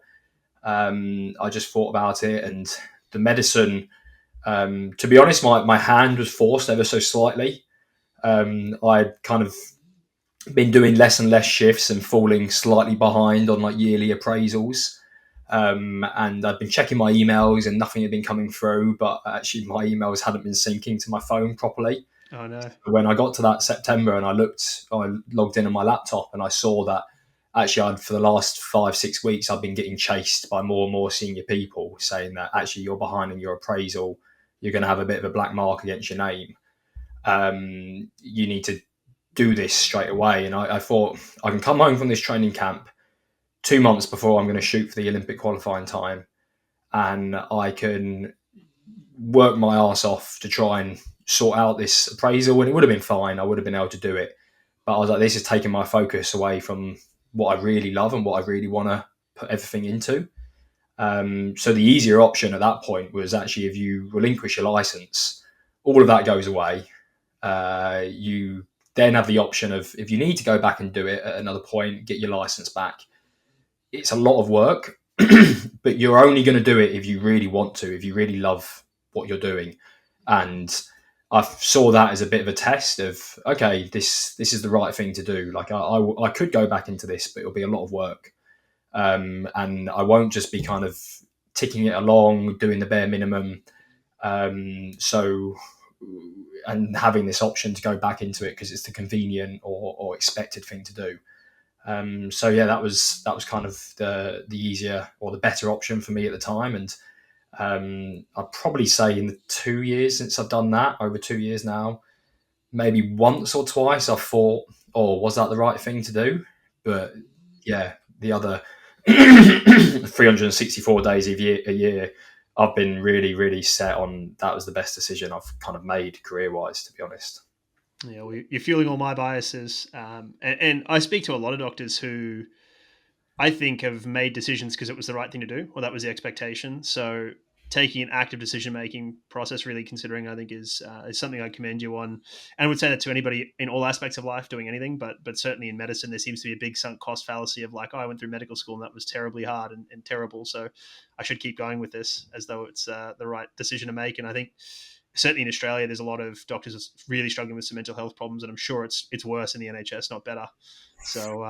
I just thought about it, and the medicine, to be honest, my hand was forced ever so slightly. I'd kind of been doing less and less shifts and falling slightly behind on like yearly appraisals. And I'd been checking my emails and nothing had been coming through, but actually my emails hadn't been syncing to my phone properly. Oh no. When I got to that September and I logged in on my laptop and I saw that actually for the last 5-6 weeks, I've been getting chased by more and more senior people saying that actually you're behind in your appraisal. You're going to have a bit of a black mark against your name. You need to do this straight away. And I thought I can come home from this training camp 2 months before I'm going to shoot for the Olympic qualifying time, and I can work my ass off to try and sort out this appraisal, and it would have been fine. I would have been able to do it. But I was like, this is taking my focus away from what I really love and what I really want to put everything into. So the easier option at that point was actually, if you relinquish your license, all of that goes away. You then have the option of, if you need to go back and do it at another point, get your license back. It's a lot of work, but you're only going to do it if you really want to, if you really love what you're doing. And I saw that as a bit of a test of, okay, this is the right thing to do. Like I could go back into this, but it'll be a lot of work. And I won't just be kind of ticking it along, doing the bare minimum. So, and having this option to go back into it because it's the convenient or expected thing to do. So yeah, that was kind of the easier or the better option for me at the time. And I'd probably say in the 2 years since I've done that, over 2 years now, maybe once or twice I thought, oh, was that the right thing to do? But yeah, the other 364 days a year, I've been really, really set on that was the best decision I've kind of made career-wise, to be honest. Yeah, well, you're fueling all my biases. And I speak to a lot of doctors who I think have made decisions because it was the right thing to do, or that was the expectation. So taking an active decision making process, really considering, I think is something I commend you on, and I would say that to anybody in all aspects of life doing anything, but certainly in medicine, there seems to be a big sunk cost fallacy of like, oh, I went through medical school and that was terribly hard and terrible, so I should keep going with this as though it's the right decision to make. And I think certainly in Australia, there's a lot of doctors really struggling with some mental health problems, and I'm sure it's worse in the NHS, not better. So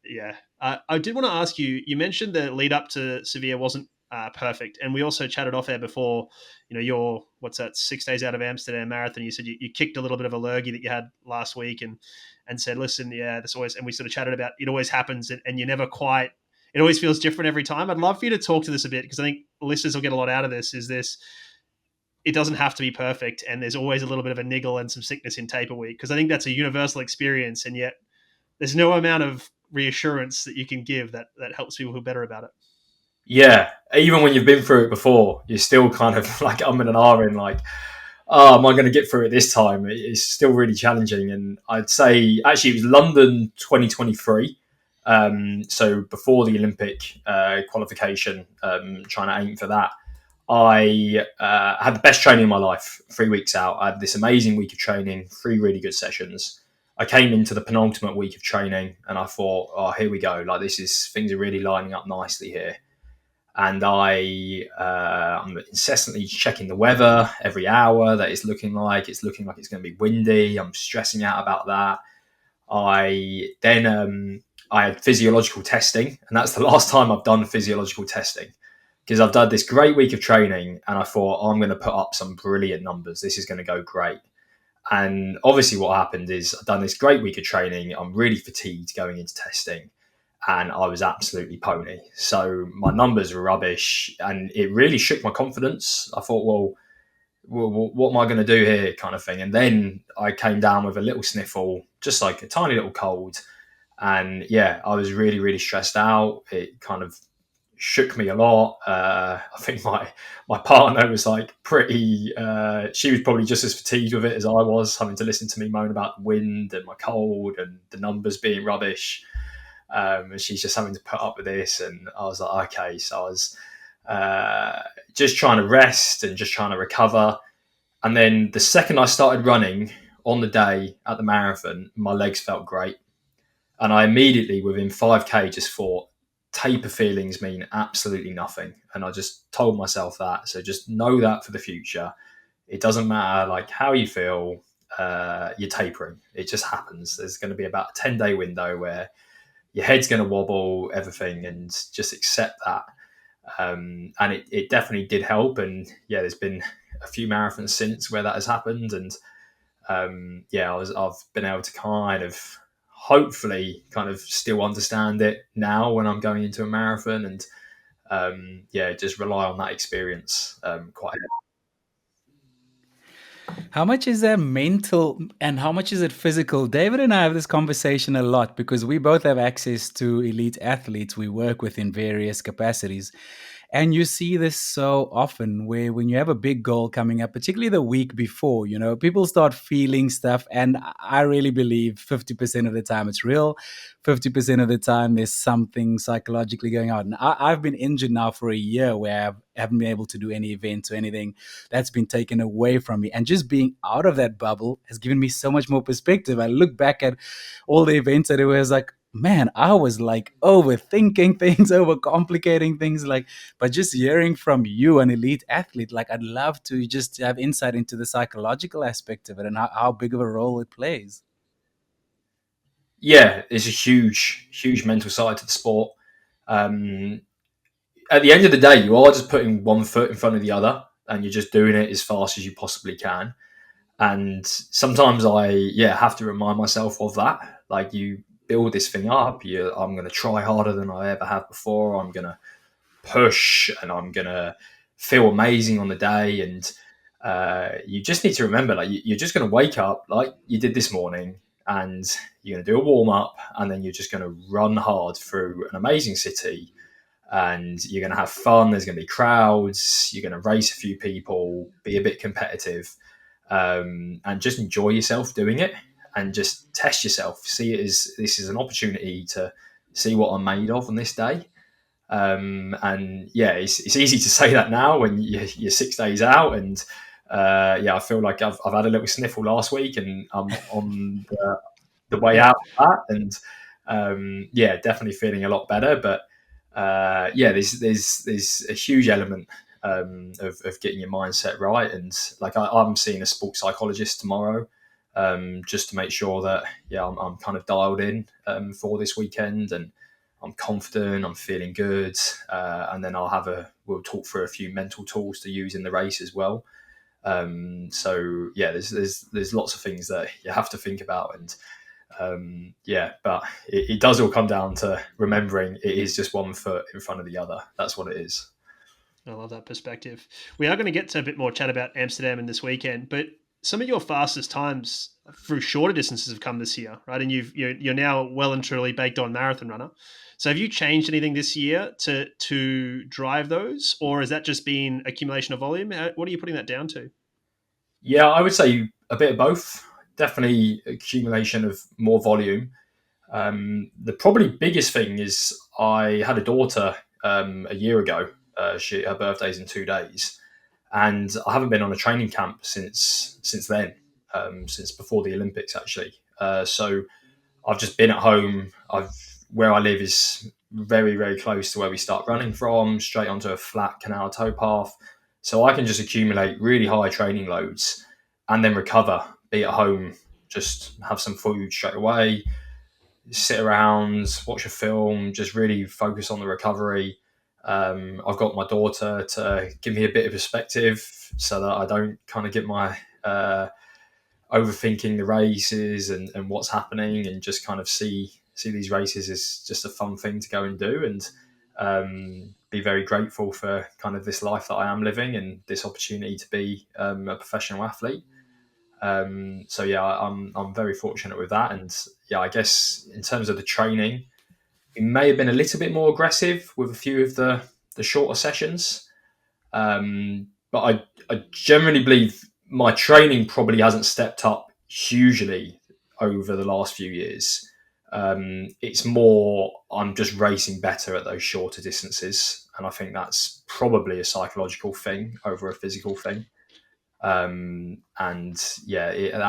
yeah, I did want to ask you. You mentioned the lead up to Sevilla wasn't perfect, and we also chatted off air before. You know, your what's that? 6 days out of Amsterdam Marathon. You said you kicked a little bit of a lurgy that you had last week, and said, listen, yeah, this always. And we sort of chatted about it always happens, and you never quite. It always feels different every time. I'd love for you to talk to this a bit because I think listeners will get a lot out of this. Is this? It doesn't have to be perfect, and there's always a little bit of a niggle and some sickness in taper week because I think that's a universal experience, and yet there's no amount of reassurance that you can give that helps people feel better about it. Yeah, even when you've been through it before, you're still kind of like umming and ahhing, like, oh, am I going to get through it this time? It's still really challenging. And I'd say actually it was London 2023. So before the Olympic qualification, trying to aim for that. I had the best training of my life 3 weeks out. I had this amazing week of training, 3 really good sessions. I came into the penultimate week of training and I thought, oh, here we go. Like things are really lining up nicely here. And I'm incessantly checking the weather every hour that it's looking like. It's looking like it's going to be windy. I'm stressing out about that. I had physiological testing, and that's the last time I've done physiological testing because I've done this great week of training and I thought, oh, I'm going to put up some brilliant numbers. This is going to go great. And obviously what happened is I've done this great week of training. I'm really fatigued going into testing and I was absolutely pony. So my numbers were rubbish and it really shook my confidence. I thought, well what am I going to do here kind of thing. And then I came down with a little sniffle, just like a tiny little cold. And yeah, I was really, really stressed out. It kind of shook me a lot. I think my partner was like pretty. She was probably just as fatigued with it as I was, having to listen to me moan about the wind and my cold and the numbers being rubbish. And she's just having to put up with this, and I was like, okay. So I was just trying to rest and just trying to recover. And then the second I started running on the day at the marathon, my legs felt great, and I immediately, within 5k, just thought, taper feelings mean absolutely nothing. And I just told myself that. So just know that for the future. It doesn't matter like how you feel, you're tapering. It just happens. There's going to be about a 10-day window where your head's going to wobble, everything, and just accept that. And it definitely did help. And yeah, there's been a few marathons since where that has happened. And I've been able to kind of hopefully kind of still understand it now when I'm going into a marathon and just rely on that experience quite. How much is that mental and how much is it physical? David and I have this conversation a lot because we both have access to elite athletes we work with in various capacities. And you see this so often where when you have a big goal coming up, particularly the week before, people start feeling stuff. And I really believe 50% of the time it's real. 50% of the time there's something psychologically going on. And I've been injured now for a year where I haven't been able to do any events or anything. That's been taken away from me. And just being out of that bubble has given me so much more perspective. I look back at all the events that it was like, man, I was like overthinking things, overcomplicating things, but just hearing from you, an elite athlete, like I'd love to just have insight into the psychological aspect of it and how big of a role it plays. Yeah, there's a huge mental side to the sport. At the end of the day, you are just putting one foot in front of the other. and you're just doing it as fast as you possibly can. And sometimes I have to remind myself of that. Like, you build this thing up, I'm going to try harder than I ever have before. I'm going to push, and I'm going to feel amazing on the day. And you just need to remember, like, you're just going to wake up like you did this morning, and you're going to do a warm up, and then you're just going to run hard through an amazing city, and you're going to have fun. There's going to be crowds. You're going to race a few people, be a bit competitive, and just enjoy yourself doing it, and just test yourself. See it as this is an opportunity to see what I'm made of on this day. And yeah, it's easy to say that now when you're 6 days out, and I feel like I've had a little sniffle last week, and I'm on the way out of that, and definitely feeling a lot better. But there's a huge element of getting your mindset right, and like I'm seeing a sports psychologist tomorrow, just to make sure that I'm kind of dialed in for this weekend, and I'm confident, I'm feeling good, and then we'll talk through a few mental tools to use in the race as well. There's lots of things that you have to think about, and but it does all come down to remembering it is just one foot in front of the other. That's what it is. I love that perspective. We are going to get to a bit more chat about Amsterdam in this weekend, but some of your fastest times through shorter distances have come this year, right? And you're now well and truly baked on marathon runner. So have you changed anything this year to drive those, or has that just been accumulation of volume? What are you putting that down to? Yeah, I would say a bit of both. Definitely accumulation of more volume. The probably biggest thing is I had a daughter a year ago. Her birthday's in 2 days, and I haven't been on a training camp since then, since before the Olympics actually. So I've just been at home. Where I live is very, very close to where we start running from, straight onto a flat canal towpath. So I can just accumulate really high training loads and then recover, be at home, just have some food straight away, sit around, watch a film, just really focus on the recovery. I've got my daughter to give me a bit of perspective so that I don't kind of get my overthinking the races and what's happening, and just kind of see these races as just a fun thing to go and do, and be very grateful for kind of this life that I am living and this opportunity to be a professional athlete. I'm very fortunate with that, and I guess in terms of the training, it may have been a little bit more aggressive with a few of the shorter sessions, but I generally believe my training probably hasn't stepped up hugely over the last few years. It's more I'm just racing better at those shorter distances, and I think that's probably a psychological thing over a physical thing. That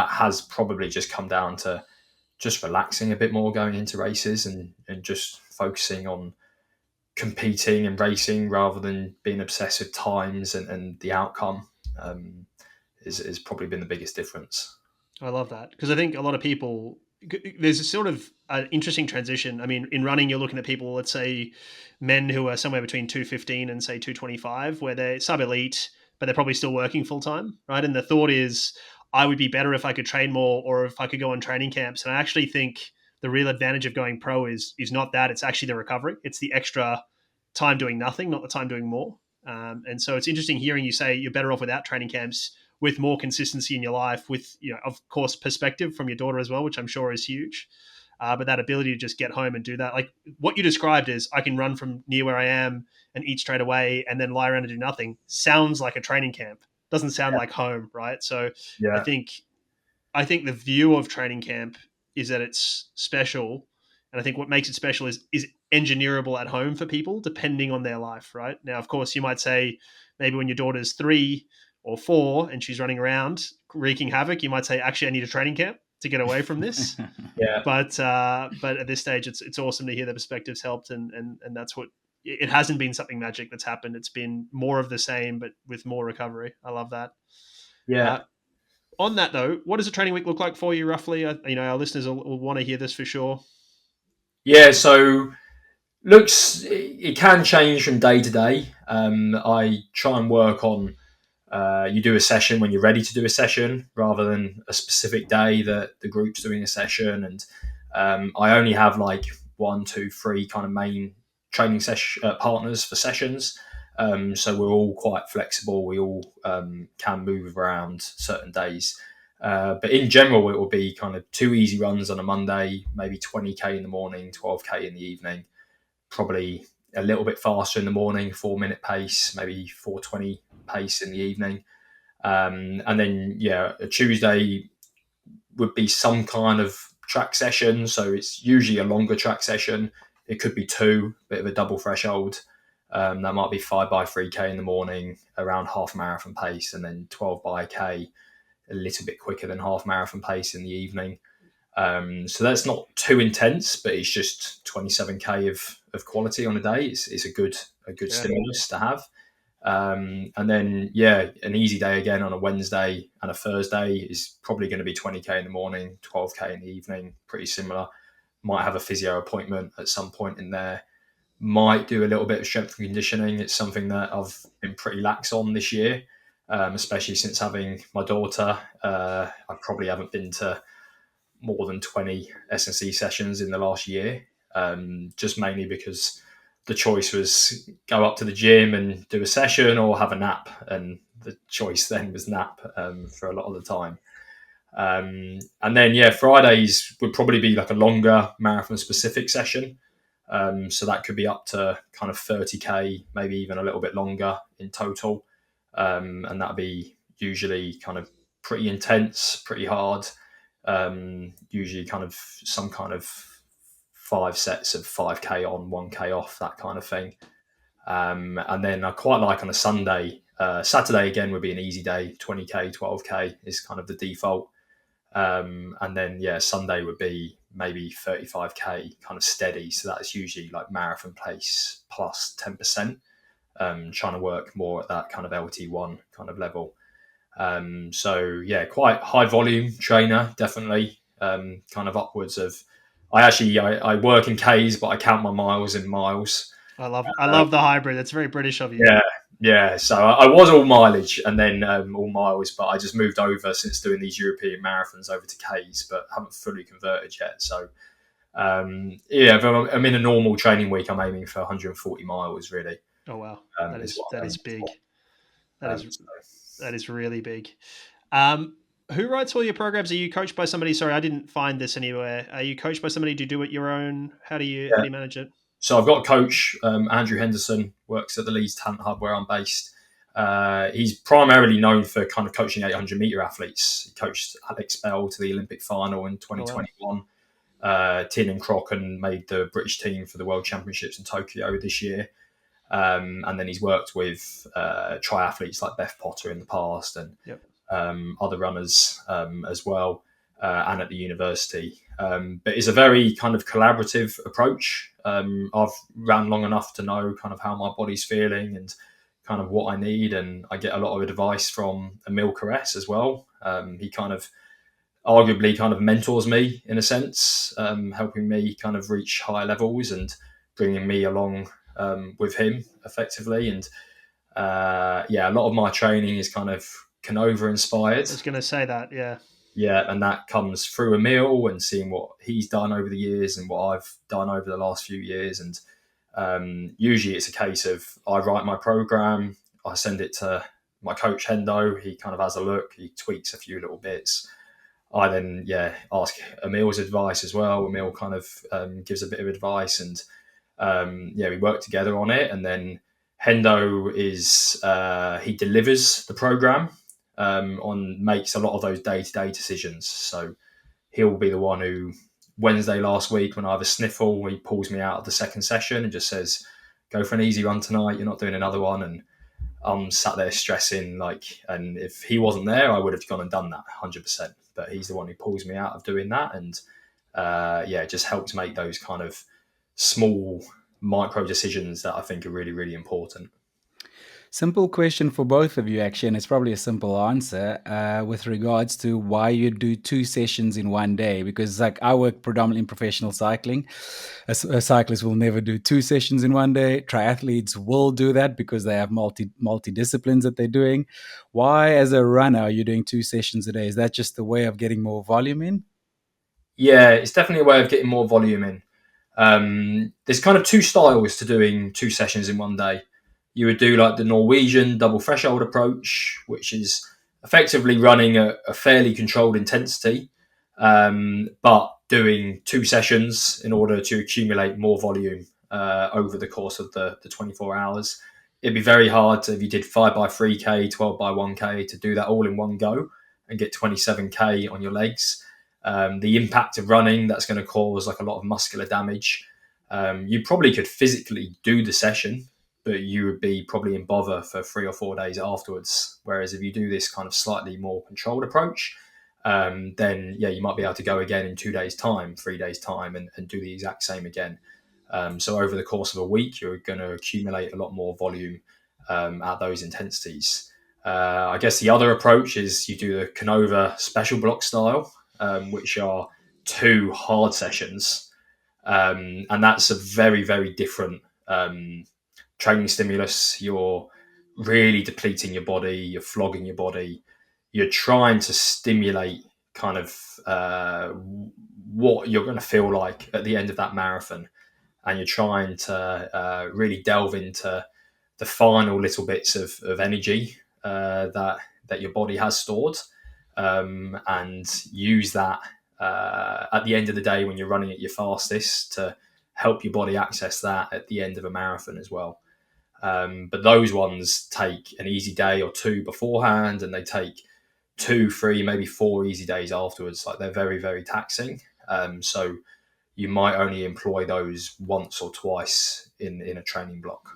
has probably just come down to just relaxing a bit more going into races, and just focusing on competing and racing rather than being obsessed with times and the outcome. Is probably been the biggest difference. I love that, because I think a lot of people, there's a sort of an interesting transition. I mean, in running, you're looking at people, let's say men who are somewhere between 215 and say 225, where they're sub elite, but they're probably still working full time, right? And the thought is, I would be better if I could train more, or if I could go on training camps. And I actually think the real advantage of going pro is not that. It's actually the recovery. It's the extra time doing nothing, not the time doing more. And so it's interesting hearing you say you're better off without training camps, with more consistency in your life, with, of course, perspective from your daughter as well, which I'm sure is huge. But that ability to just get home and do that, like what you described is, I can run from near where I am and eat straight away and then lie around and do nothing, sounds like a training camp. Doesn't sound like home, right? So I think the view of training camp is that it's special. And I think what makes it special is engineerable at home for people, depending on their life, right? Now, of course, you might say maybe when your daughter's 3 or 4 and she's running around wreaking havoc, you might say, actually, I need a training camp to get away from this. But at this stage, it's awesome to hear the perspectives helped, and that's what it hasn't been something magic that's happened. It's been more of the same, but with more recovery. I love that. On that though, what does a training week look like for you roughly? Our listeners will want to hear this for sure. Yeah, so it can change from day to day. I try and work on You do a session when you're ready to do a session rather than a specific day that the group's doing a session. And I only have like 1, 2, 3 kind of main training partners for sessions. So we're all quite flexible. We all can move around certain days. But in general, it will be kind of 2 easy runs on a Monday, maybe 20k in the morning, 12k in the evening, probably a little bit faster in the morning, 4-minute pace, maybe 4:20 pace in the evening. And then, a Tuesday would be some kind of track session. So it's usually a longer track session. It could be 2, bit of a double threshold. That might be 5x3k in the morning, around half marathon pace, and then 12x a little bit quicker than half marathon pace in the evening. So that's not too intense, but it's just 27k of quality on a day. It's a good stimulus to have. And then, an easy day again on a Wednesday and a Thursday is probably going to be 20k in the morning, 12k in the evening, pretty similar. Might have a physio appointment at some point in there. Might do a little bit of strength and conditioning. It's something that I've been pretty lax on this year, especially since having my daughter. I probably haven't been to more than 20 S&C sessions in the last year, just mainly because the choice was go up to the gym and do a session or have a nap. And the choice then was nap for a lot of the time. And then, Fridays would probably be like a longer marathon specific session. So that could be up to kind of 30k, maybe even a little bit longer in total. And that'd be usually kind of pretty intense, pretty hard. Usually kind of some kind of 5 sets of 5k on, 1k off, that kind of thing. And then I quite like on a Sunday. Saturday again would be an easy day. 20k, 12k is kind of the default. And then Sunday would be maybe 35k kind of steady. So that's usually like marathon pace plus 10%. Trying to work more at that kind of LT1 kind of level. Quite high volume trainer, definitely. Kind of upwards of. I work in Ks, but I count my miles in miles. I love the hybrid. That's very British of you. Yeah. So I was all mileage and then all miles, but I just moved over since doing these European marathons over to Ks, but haven't fully converted yet. So if I'm in a normal training week, I'm aiming for 140 miles really. Oh wow, that is big. That is really big. Who writes all your programs? Are you coached by somebody? Sorry, I didn't find this anywhere. Are you coached by somebody to do it your own? How do you manage it? So I've got a coach, Andrew Henderson, works at the Leeds Talent Hub where I'm based. He's primarily known for kind of coaching 800 meter athletes. He coached Alex Bell to the Olympic final in 2021. Tin and Crocken made the British team for the World Championships in Tokyo this year. And then he's worked with triathletes like Beth Potter in the past and other runners as well, and at the university. But it's a very kind of collaborative approach. I've ran long enough to know kind of how my body's feeling and kind of what I need, and I get a lot of advice from Emil Caress as well. He kind of arguably kind of mentors me in a sense, helping me kind of reach higher levels and bringing me along with him effectively. And a lot of my training is kind of Canova inspired. I was going to say that, and that comes through Emil and seeing what he's done over the years and what I've done over the last few years. And usually it's a case of I write my program, I send it to my coach Hendo, he kind of has a look, he tweaks a few little bits. I then ask Emil's advice as well. Emil kind of gives a bit of advice, and we work together on it. And then Hendo is he delivers the program makes a lot of those day-to-day decisions. So he'll be the one who Wednesday last week when I have a sniffle, he pulls me out of the second session and just says, "Go for an easy run tonight. You're not doing another one." And I'm sat there stressing, and if he wasn't there, I would have gone and done that 100%. But he's the one who pulls me out of doing that, and it just helps make those kind of small micro decisions that I think are really, really important. Simple question for both of you, actually, and it's probably a simple answer with regards to why you do two sessions in one day. Because, like, I work predominantly in professional cycling. A cyclist will never do two sessions in one day. Triathletes will do that because they have multi disciplines that they're doing. Why, as a runner, are you doing two sessions a day? Is that just a way of getting more volume in? Yeah, it's definitely a way of getting more volume in. There's kind of two styles to doing two sessions in one day. You would do like the Norwegian double threshold approach, which is effectively running a fairly controlled intensity, but doing two sessions in order to accumulate more volume over the course of the 24 hours. It'd be very hard to, if you did 5 by 3K, 12 by 1K, to do that all in one go and get 27K on your legs. The impact of running, that's going to cause like a lot of muscular damage. You probably could physically do the session, but you would be probably in bother for 3 or 4 days afterwards. Whereas if you do this kind of slightly more controlled approach, then yeah, you might be able to go again in 2 days' time, 3 days' time, and do the exact same again. So over the course of a week, you're going to accumulate a lot more volume at those intensities. I guess the other approach is you do the Canova special block style, which are 2 hard sessions. And that's a very, very different training stimulus. You're really depleting your body, you're flogging your body, you're trying to stimulate kind of what you're going to feel like at the end of that marathon. And you're trying to really delve into the final little bits of energy that your body has stored, and use that at the end of the day when you're running at your fastest to help your body access that at the end of a marathon as well. But those ones take an easy day or two beforehand, and they take 2, 3, maybe 4 easy days afterwards. Like, they're very, very taxing. So you might only employ those once or twice in a training block.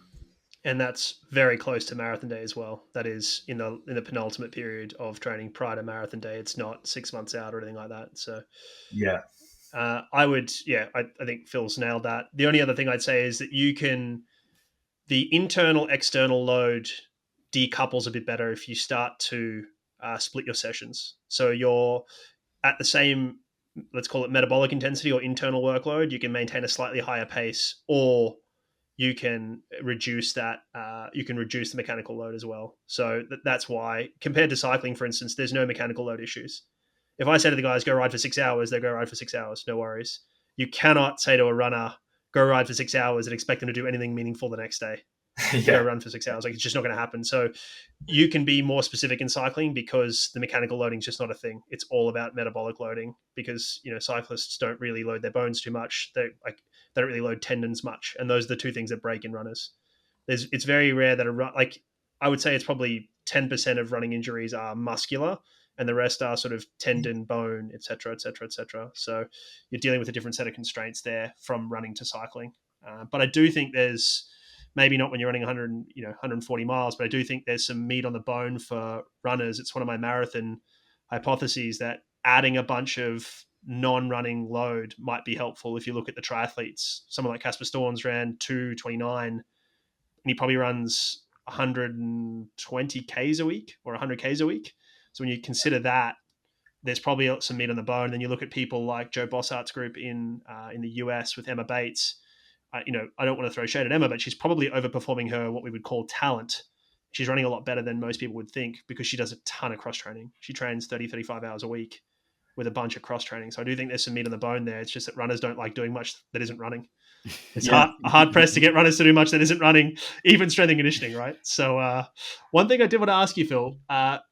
And that's very close to marathon day as well. That is in the penultimate period of training prior to marathon day. It's not 6 months out or anything like that. So yeah, I think Phil's nailed that. The only other thing I'd say is that the internal external load decouples a bit better if you start to split your sessions. So you're at the same, let's call it metabolic intensity or internal workload. You can maintain a slightly higher pace, or you can reduce that. You can reduce the mechanical load as well. So that's why, compared to cycling, for instance, there's no mechanical load issues. If I say to the guys, go ride for 6 hours, they go ride for 6 hours. No worries. You cannot say to a runner, go ride for 6 hours and expect them to do anything meaningful the next day. Go run for 6 hours. Like, it's just not going to happen. So you can be more specific in cycling because the mechanical loading is just not a thing. It's all about metabolic loading, because, cyclists don't really load their bones too much. They don't really load tendons much. And those are the two things that break in runners. It's very rare that I would say it's probably 10% of running injuries are muscular, and the rest are sort of tendon, bone, et cetera, et cetera, et cetera. So you're dealing with a different set of constraints there from running to cycling. But I do think there's, maybe not when you're running 140 miles, but I do think there's some meat on the bone for runners. It's one of my marathon hypotheses that adding a bunch of non-running load might be helpful. If you look at the triathletes, someone like Casper Storms ran 2:29, and he probably runs 120 Ks a week or 100 Ks a week. So when you consider that, there's probably some meat on the bone. And then you look at people like Joe Bossart's group in the US with Emma Bates. I don't want to throw shade at Emma, but she's probably overperforming her what we would call talent. She's running a lot better than most people would think because she does a ton of cross training. She trains 30, 35 hours a week with a bunch of cross training. So I do think there's some meat on the bone there. It's just that runners don't like doing much that isn't running. It's hard pressed to get runners to do much that isn't running, even strength and conditioning, right? So one thing I did want to ask you, Phil,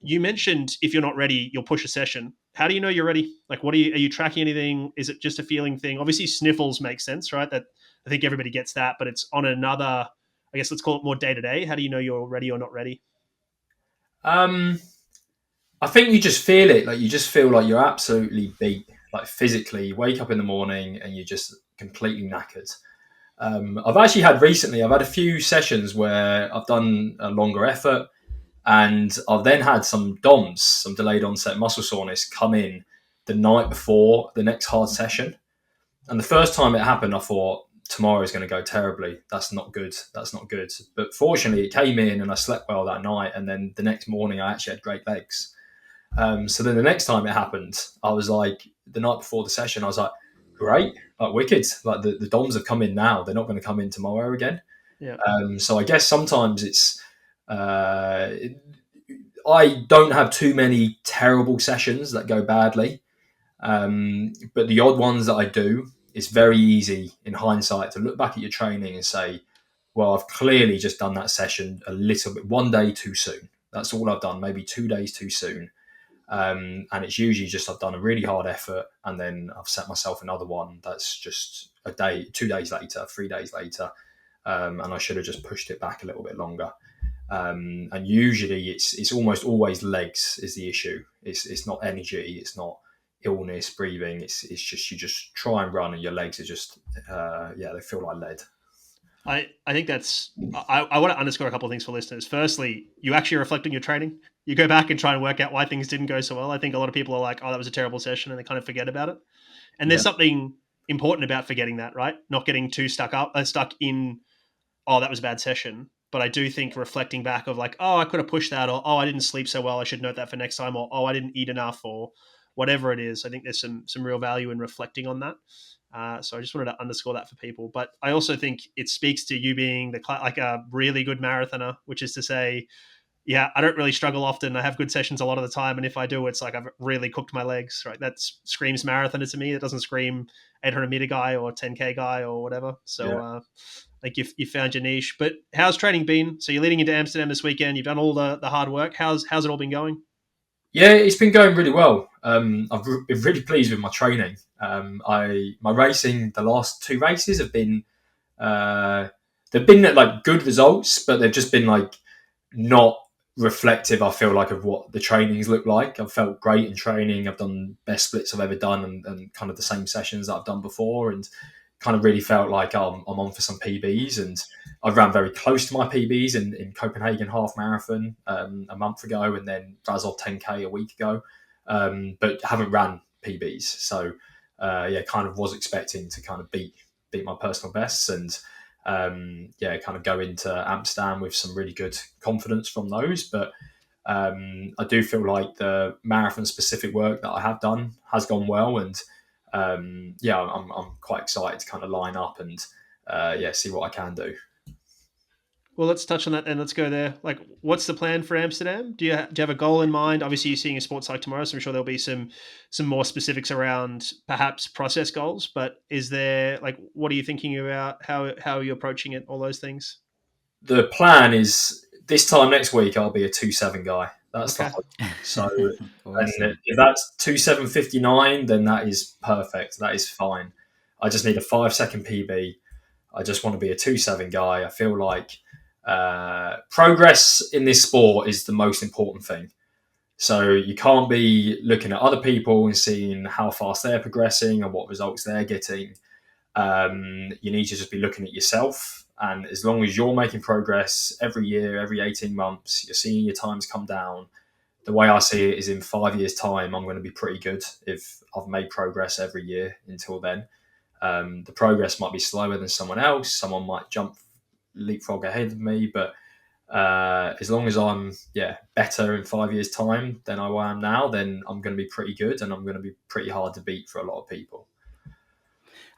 you mentioned if you're not ready, you'll push a session. How do you know you're ready? Like, are you tracking anything? Is it just a feeling thing? Obviously, sniffles make sense, right? That I think everybody gets that, but it's on another, I guess let's call it more day to day. How do you know you're ready or not ready? I think you just feel it. Like, you just feel like you're absolutely beat. Like, physically, you wake up in the morning and you're just completely knackered. I've had a few sessions where I've done a longer effort, and I've then had some DOMS, some delayed onset muscle soreness, come in the night before the next hard session. And the first time it happened, I thought, tomorrow is going to go terribly. That's not good. That's not good. But fortunately, it came in and I slept well that night. And then the next morning, I actually had great legs. So then the next time it happened, I was like, the night before the session, I was like, great, like wicked. Like the DOMs have come in now. They're not going to come in tomorrow again. Yeah. So I guess sometimes it's, I don't have too many terrible sessions that go badly. But the odd ones that I do, it's very easy in hindsight to look back at your training and say, well, I've clearly just done that session a little bit, one day too soon. That's all I've done, maybe 2 days too soon. And it's usually just I've done a really hard effort and then I've set myself another one that's just a day, 2 days later, 3 days later. And I should have just pushed it back a little bit longer. And usually it's almost always legs is the issue. It's not energy, it's not illness, breathing. It's just you just try and run and your legs are just they feel like lead. I think that's I want to underscore a couple of things for listeners. Firstly, you actually reflect on your training. You go back and try and work out why things didn't go so well. I think a lot of people are like, oh, that was a terrible session, and they kind of forget about it. And there's something important about forgetting that, right? Not getting too stuck in, oh, that was a bad session. But I do think reflecting back of like, oh, I could have pushed that, or oh, I didn't sleep so well, I should note that for next time, or oh, I didn't eat enough, or whatever it is. I think there's some real value in reflecting on that. So I just wanted to underscore that for people. But I also think it speaks to you being like a really good marathoner, which is to say, yeah, I don't really struggle often. I have good sessions a lot of the time. And if I do, it's like I've really cooked my legs, right? That screams marathoner to me. It doesn't scream 800 meter guy or 10K guy or whatever. So like you found your niche. But how's training been? So you're leading into Amsterdam this weekend. You've done all the hard work. How's it all been going? Yeah, it's been going really well. I've been really pleased with my training. My racing, the last 2 races have been, they've been like good results, but they've just been like not reflective, I feel like, of what the trainings look like. I've felt great in training. I've done best splits I've ever done and kind of the same sessions that I've done before, and kind of really felt like I'm on for some PBs. And I ran very close to my PBs in Copenhagen half marathon a month ago, and then Brasov 10K a week ago, but haven't ran PBs. So kind of was expecting to kind of beat my personal bests and kind of go into Amsterdam with some really good confidence from those. But I do feel like the marathon specific work that I have done has gone well, and I'm quite excited to kind of line up and see what I can do. Well, let's touch on that and let's go there. Like, what's the plan for Amsterdam? Do you have a goal in mind? Obviously, you're seeing a sports psych tomorrow, so I'm sure there'll be some more specifics around perhaps process goals. But is there, like, what are you thinking about? How are you approaching it? All those things. The plan is this time next week I'll be a 2.7 guy. That's okay. the hope. So Awesome. and if that's 2.7:59, then that is perfect. That is fine. I just need a 5-second PB. I just want to be a 2.7 guy. I feel like progress in this sport is the most important thing. So you can't be looking at other people and seeing how fast they're progressing and what results they're getting. You need to just be looking at yourself. And as long as you're making progress every year, every 18 months, you're seeing your times come down. The way I see it is in 5 years' time, I'm going to be pretty good if I've made progress every year until then. The progress might be slower than someone else. Someone might leapfrog ahead of me, but as long as I'm better in 5 years' time than I am now, then I'm going to be pretty good, and I'm going to be pretty hard to beat for a lot of people.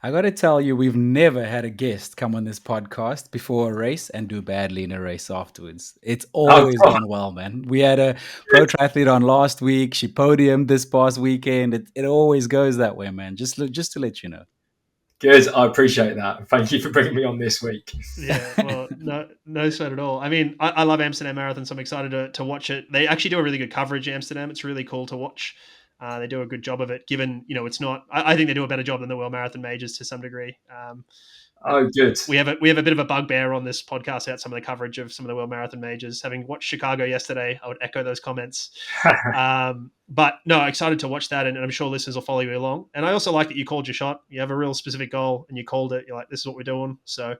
I got to tell you, we've never had a guest come on this podcast before a race and do badly in a race afterwards. It's always gone well, man. We had a pro triathlete on last week. She podiumed this past weekend. It always goes that way, man. Just to let you know. Good. I appreciate that. Thank you for bringing me on this week. Yeah, well, no sweat at all. I mean, I love Amsterdam Marathon, so I'm excited to watch it. They actually do a really good coverage in Amsterdam. It's really cool to watch. They do a good job of it, given, it's not... I think they do a better job than the World Marathon Majors to some degree. Good. We have a bit of a bugbear on this podcast about some of the coverage of some of the World Marathon Majors. Having watched Chicago yesterday, I would echo those comments. But no, excited to watch that, and I'm sure listeners will follow you along. And I also like that you called your shot. You have a real specific goal, and you called it. You're like, this is what we're doing. So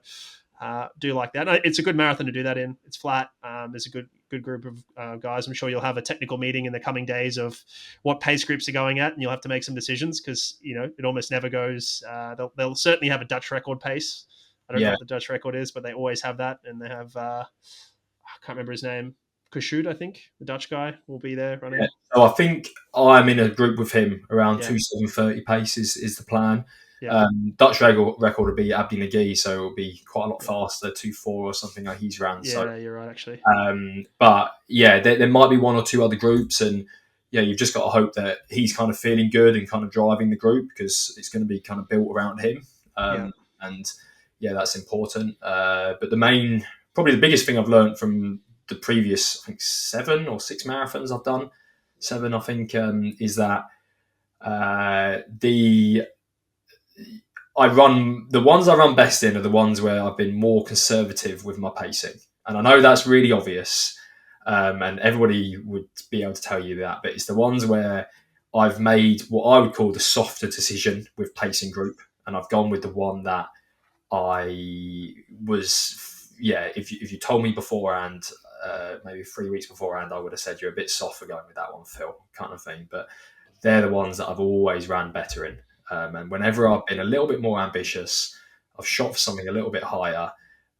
do like that. And it's a good marathon to do that in. It's flat. There's a good group of guys. I'm sure you'll have a technical meeting in the coming days of what pace groups are going at, and you'll have to make some decisions because it almost never goes. They'll certainly have a Dutch record pace. I don't know Yeah. what the Dutch record is, but they always have that. And they have, I can't remember his name, Koshoot, I think, the Dutch guy will be there running. Yeah. So I think I'm in a group with him around Yeah. 2:7:30 pace is the plan. Yeah. Dutch record would be Abdi Nagy, so it'll be quite a lot faster, 2:4 or something like he's ran. Yeah, So, you're right, actually. but yeah, there might be one or two other groups, and yeah, you've just got to hope that he's kind of feeling good and kind of driving the group because it's going to be kind of built around him. And yeah, that's important. But probably the biggest thing I've learned from the previous, I think 7 or 6 marathons I've done, 7 I think, is that the ones I run best in are the ones where I've been more conservative with my pacing, and I know that's really obvious, and everybody would be able to tell you that, but it's the ones where I've made what I would call the softer decision with pacing group, and I've gone with the one that I was, if you told me beforehand, maybe 3 weeks beforehand, I would have said you're a bit soft for going with that one, Phil, kind of thing. But they're the ones that I've always ran better in. And whenever I've been a little bit more ambitious, I've shot for something a little bit higher,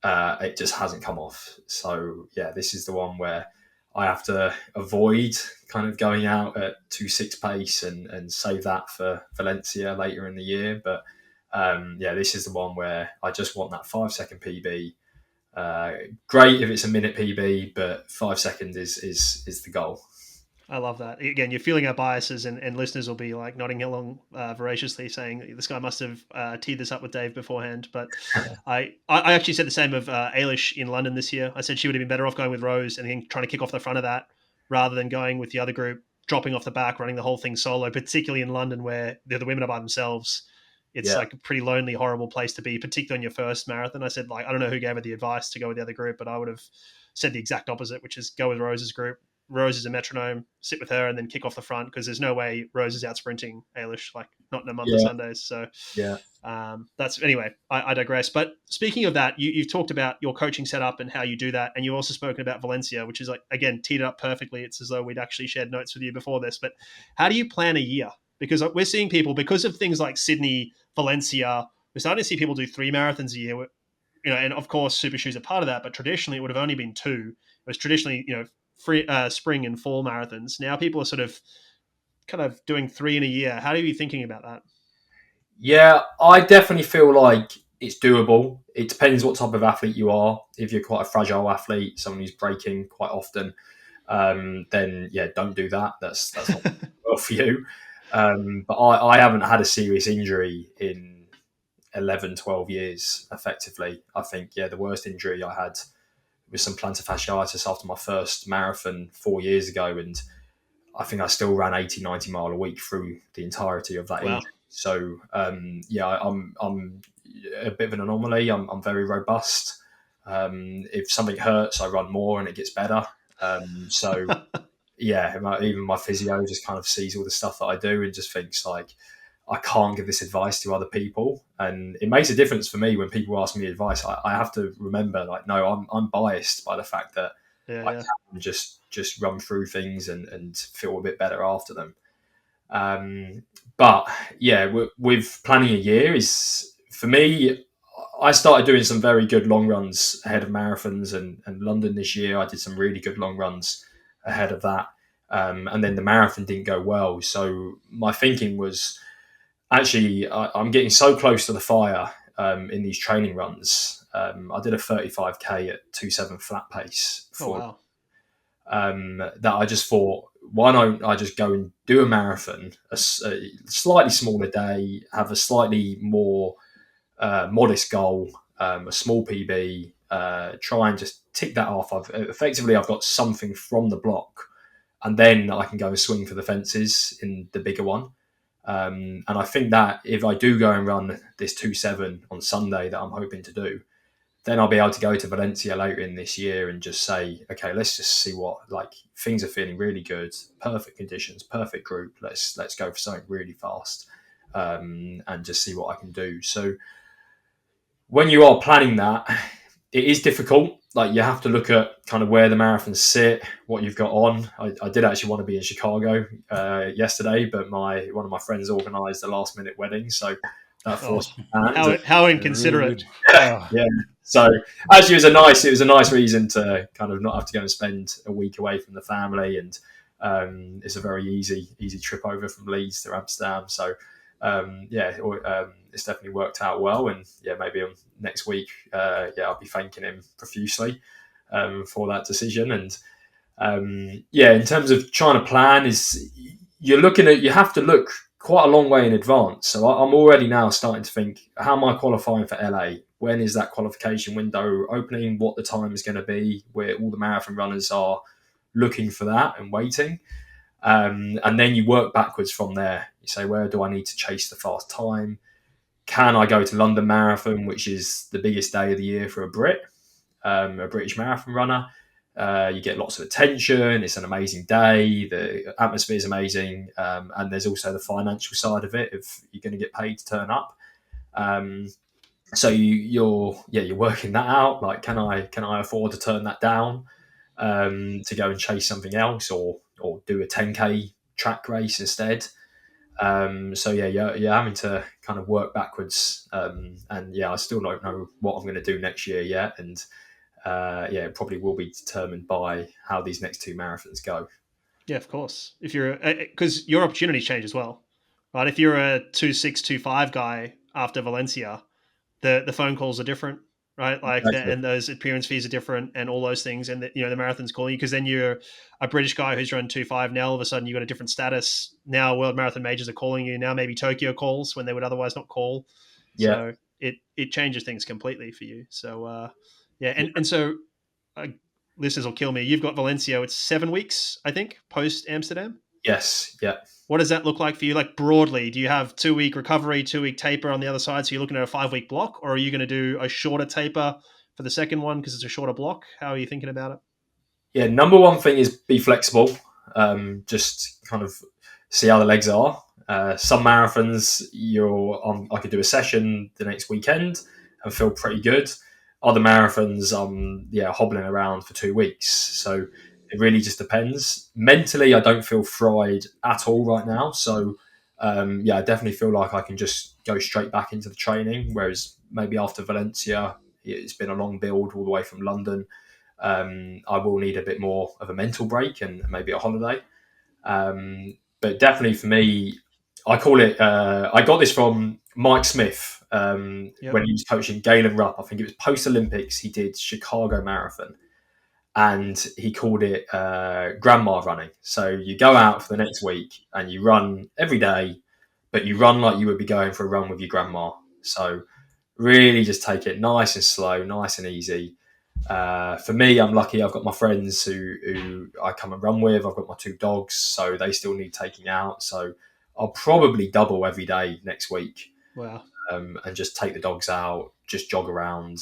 it just hasn't come off. So yeah, this is the one where I have to avoid kind of going out at 2:6 pace and save that for Valencia later in the year. But this is the one where I just want that 5-second PB. Great if it's a minute PB, but 5 seconds is the goal. I love that. Again, you're feeling our biases, and listeners will be like nodding along voraciously, saying this guy must have teed this up with Dave beforehand. But I actually said the same of Ailish in London this year. I said she would have been better off going with Rose and then trying to kick off the front of that rather than going with the other group, dropping off the back, running the whole thing solo, particularly in London where the women are by themselves. It's like a pretty lonely, horrible place to be, particularly on your first marathon. I said, I don't know who gave her the advice to go with the other group, but I would have said the exact opposite, which is go with Rose's group. Rose is a metronome, sit with her, and then kick off the front because there's no way Rose is out sprinting Ailish, not in a month of Sundays. So that's anyway. I digress. But speaking of that, you've talked about your coaching setup and how you do that, and you've also spoken about Valencia, which is again teed it up perfectly. It's as though we'd actually shared notes with you before this. But how do you plan a year? Because we're seeing people, because of things like Sydney, Valencia, we're starting to see people do 3 marathons a year. And of course, Super Shoes are part of that. But traditionally, it would have only been 2. It was traditionally, spring and fall marathons. Now people are sort of kind of doing 3 in a year. How are you thinking about that? Yeah, I definitely feel like it's doable. It depends what type of athlete you are. If you're quite a fragile athlete, someone who's breaking quite often, then don't do that. That's not well for you. But I haven't had a serious injury in 11, 12 years, effectively. I think, the worst injury I had with some plantar fasciitis after my first marathon 4 years ago, and I think I still ran 80, 90 mile a week through the entirety of that injury. So I'm a bit of an anomaly. I'm very robust. If something hurts, I run more and it gets better. Even my physio just kind of sees all the stuff that I do and just thinks I can't give this advice to other people. And it makes a difference for me when people ask me advice. I have to remember, no, I'm biased by the fact that I can just run through things and feel a bit better after them. With planning a year is, for me, I started doing some very good long runs ahead of marathons, and London this year, I did some really good long runs ahead of that. And then the marathon didn't go well. So my thinking was, actually, I'm getting so close to the fire in these training runs. I did a 35k at 2:7 flat pace before, that I just thought, why don't I just go and do a marathon, a slightly smaller day, have a slightly more modest goal, a small PB, try and just tick that off. I've got something from the block, and then I can go and swing for the fences in the bigger one. And I think that if I do go and run this 2:7 on Sunday that I'm hoping to do, then I'll be able to go to Valencia later in this year and just say, okay, let's just see what, things are feeling really good, perfect conditions, perfect group. Let's go for something really fast, and just see what I can do. So when you are planning that, it is difficult. You have to look at kind of where the marathons sit, what you've got on. I did actually want to be in Chicago yesterday, but one of my friends organised a last minute wedding, so that Oh, forced my hand. how inconsiderate. Oh, Yeah. So actually, it was a nice reason to kind of not have to go and spend a week away from the family, and it's a very easy trip over from Leeds to Amsterdam. So it's definitely worked out well, and maybe on next week, I'll be thanking him profusely for that decision. And in terms of trying to plan, is you have to look quite a long way in advance. So I'm already now starting to think, how am I qualifying for LA? When is that qualification window opening? What the time is going to be? Where all the marathon runners are looking for that and waiting. And then you work backwards from there. You say, where do I need to chase the fast time? Can I go to London Marathon, which is the biggest day of the year for a British marathon runner? You get lots of attention. It's an amazing day. The atmosphere is amazing, and there's also the financial side of it. If you're going to get paid to turn up, so you're working that out. Like, can I afford to turn that down to go and chase something else, or do a 10K track race instead? You're having to kind of work backwards, and I still don't know what I'm going to do next year yet, and it probably will be determined by how these next two marathons go. Yeah, of course. If you're because your opportunities change as well, right? If you're a 2.625 guy after Valencia, the phone calls are different, right? Like, and those appearance fees are different, and all those things, and the marathon's calling you, because then you're a British guy who's run 2.5. Now all of a sudden you've got a different status. Now World Marathon majors are calling you. Now maybe Tokyo calls when they would otherwise not call. So it changes things completely for you. So and so listeners will kill me. You've got Valencia. It's 7 weeks, I think, post Amsterdam. Yes. Yeah. What does that look like for you? Like, broadly, do you have 2-week recovery, 2-week taper on the other side? So you're looking at a 5-week block, or are you going to do a shorter taper for the second one because it's a shorter block? How are you thinking about it? Yeah. Number one thing is be flexible. Just kind of see how the legs are. Some marathons, I could do a session the next weekend and feel pretty good. Other marathons, hobbling around for 2 weeks. So it really just depends. Mentally, I don't feel fried at all right now. So I definitely feel like I can just go straight back into the training. Whereas maybe after Valencia, it's been a long build all the way from London. I will need a bit more of a mental break and maybe a holiday. But definitely for me, I call it, I got this from Mike Smith when he was coaching Galen Rupp. I think it was post-Olympics. He did Chicago Marathon, and he called it grandma running. So you go out for the next week and you run every day, but you run like you would be going for a run with your grandma. So really just take it nice and slow, nice and easy. For me, I'm lucky. I've got my friends who I come and run with. I've got my 2 dogs, so they still need taking out. So I'll probably double every day next week. Wow. And just take the dogs out, just jog around,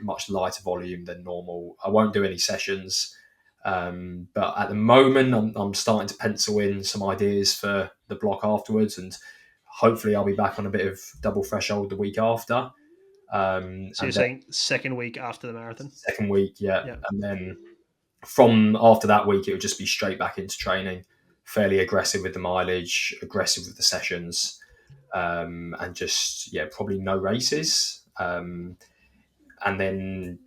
much lighter volume than normal. I won't do any sessions. But at the moment, I'm starting to pencil in some ideas for the block afterwards, and hopefully I'll be back on a bit of double threshold the week after. So you're saying second week after the marathon? Second week, yeah. And then from after that week, it would just be straight back into training, fairly aggressive with the mileage, aggressive with the sessions, and just, probably no races. And then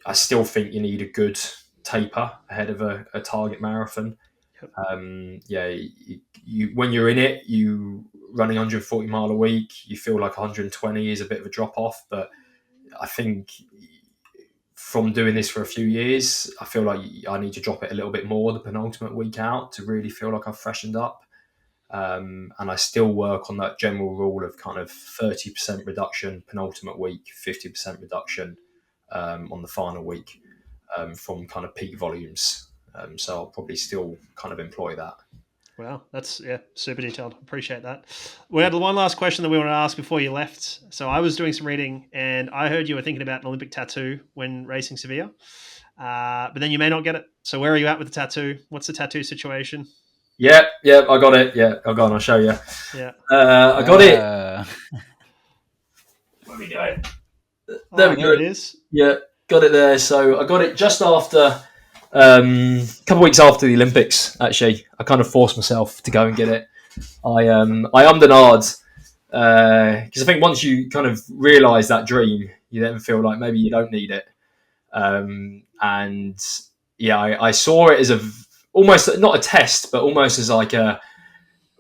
I still think you need a good taper ahead of a target marathon. When you're in it, you running 140 mile a week, you feel like 120 is a bit of a drop off. But I think from doing this for a few years, I feel like I need to drop it a little bit more the penultimate week out to really feel like I've freshened up. And I still work on that general rule of kind of 30% reduction penultimate week, 50% reduction on the final week from kind of peak volumes. So I'll probably still kind of employ that. Wow, that's super detailed. Appreciate that. We had one last question that we want to ask before you left. So I was doing some reading, and I heard you were thinking about an Olympic tattoo when racing Sevilla, but then you may not get it. So where are you at with the tattoo? What's the tattoo situation? Yeah, I got it. Yeah, I'll go on. I'll show you. Yeah, I got it. Let me go. There we go. It is. Yeah, got it there. So I got it just after. A couple of weeks after the Olympics, actually. I kind of forced myself to go and get it. I ummed and ahed because I think once you kind of realise that dream, you then feel like maybe you don't need it. And yeah, I saw it as almost not a test, but almost as like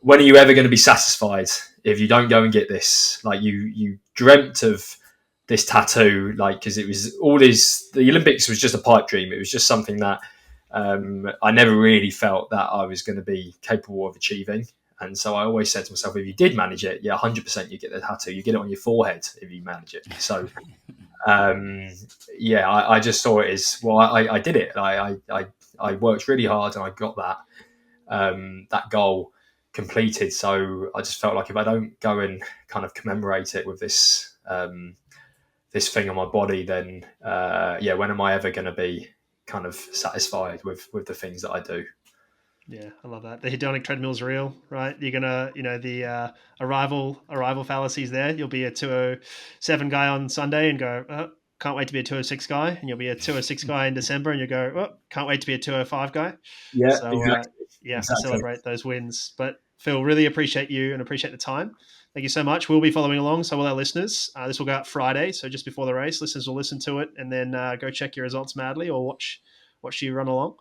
when are you ever going to be satisfied if you don't go and get this? Like you dreamt of this tattoo, like, because it was the Olympics was just a pipe dream. It was just something that I never really felt that I was going to be capable of achieving. And so I always said to myself, if you did manage it, 100% you get the tattoo. You get it on your forehead if you manage it. So I just saw it as, well, I did it. I worked really hard and I got that goal completed. So I just felt like if I don't go and kind of commemorate it with this this thing on my body, then when am I ever going to be kind of satisfied with the things that I do? Yeah, I love that. The hedonic treadmill is real, right? You're gonna, the arrival fallacies there. You'll be a 207 guy on Sunday and go, oh, can't wait to be a 206 guy, and you'll be a 206 guy in December, and you go, oh, can't wait to be a 205 guy. Yeah, so exactly. Celebrate those wins. But Phil, really appreciate you and appreciate the time. Thank you so much. We'll be following along, so will our listeners. This will go out Friday, so just before the race, listeners will listen to it and then go check your results madly or watch you run along.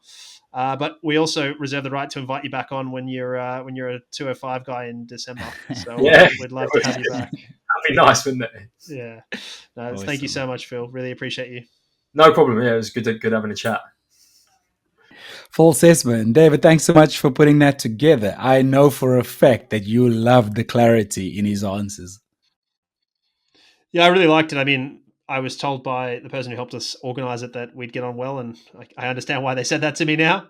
But we also reserve the right to invite you back on when you're a 205 guy in December. So we'd love to have you back. That'd be nice, wouldn't it? Yeah. No, awesome. Thank you so much, Phil. Really appreciate you. No problem. Yeah, it was good having a chat. Phil Sesemann. David, thanks so much for putting that together. I know for a fact that you loved the clarity in his answers. Yeah, I really liked it. I mean, I was told by the person who helped us organize it that we'd get on well, and I understand why they said that to me now.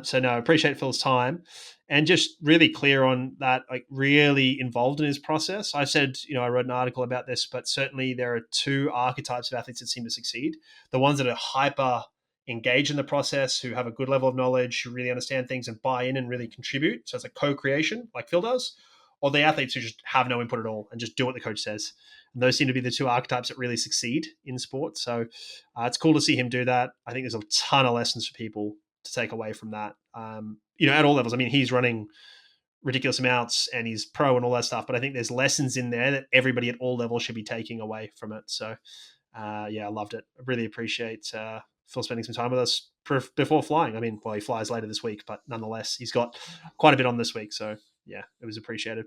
So no, I appreciate Phil's time and just really clear on that, like really involved in his process. I said, I wrote an article about this, but certainly there are two archetypes of athletes that seem to succeed. The ones that are hyper engaged in the process, who have a good level of knowledge, who really understand things and buy in and really contribute. So it's a co-creation like Phil does, or the athletes who just have no input at all and just do what the coach says. And those seem to be the two archetypes that really succeed in sport. So it's cool to see him do that. I think there's a ton of lessons for people to take away from that. At all levels. I mean, he's running ridiculous amounts and he's pro and all that stuff, but I think there's lessons in there that everybody at all levels should be taking away from it. So I loved it. I really appreciate Phil spending some time with us before flying. I mean, well, he flies later this week, but nonetheless, he's got quite a bit on this week. So yeah, it was appreciated.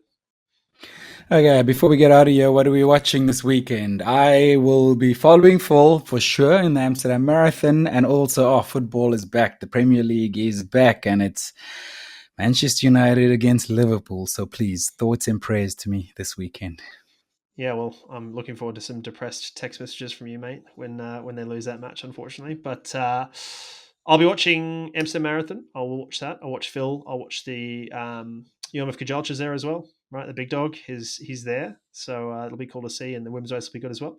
Okay, before we get out of here, what are we watching this weekend? I will be following Phil for sure in the Amsterdam Marathon, and also football is back. The Premier League is back, and it's Manchester United against Liverpool. So please, thoughts and prayers to me this weekend. Yeah, well, I'm looking forward to some depressed text messages from you, mate, when they lose that match, unfortunately. But I'll be watching Amsterdam Marathon. I'll watch that. I'll watch Phil. I'll watch the Femke Bol there as well. Right, the big dog, he's there, so it'll be cool to see, and the women's race will be good as well.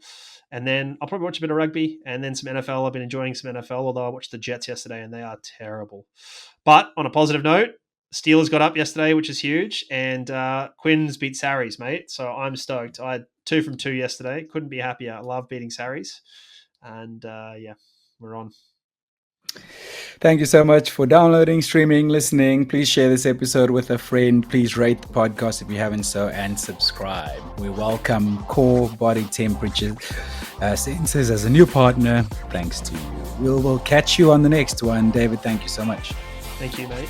And then I'll probably watch a bit of rugby, and then some NFL. I've been enjoying some NFL, although I watched the Jets yesterday, and they are terrible. But on a positive note, Steelers got up yesterday, which is huge, and Quins beat Sarries, mate, so I'm stoked. I had 2 from 2 yesterday. Couldn't be happier. I love beating Sarries, and we're on. Thank you so much for downloading, streaming, listening. Please share this episode with a friend. Please rate the podcast if you haven't so, and subscribe. We welcome core body temperature sensors as a new partner. Thanks to you. We'll catch you on the next one. David, thank you so much. Thank you, mate.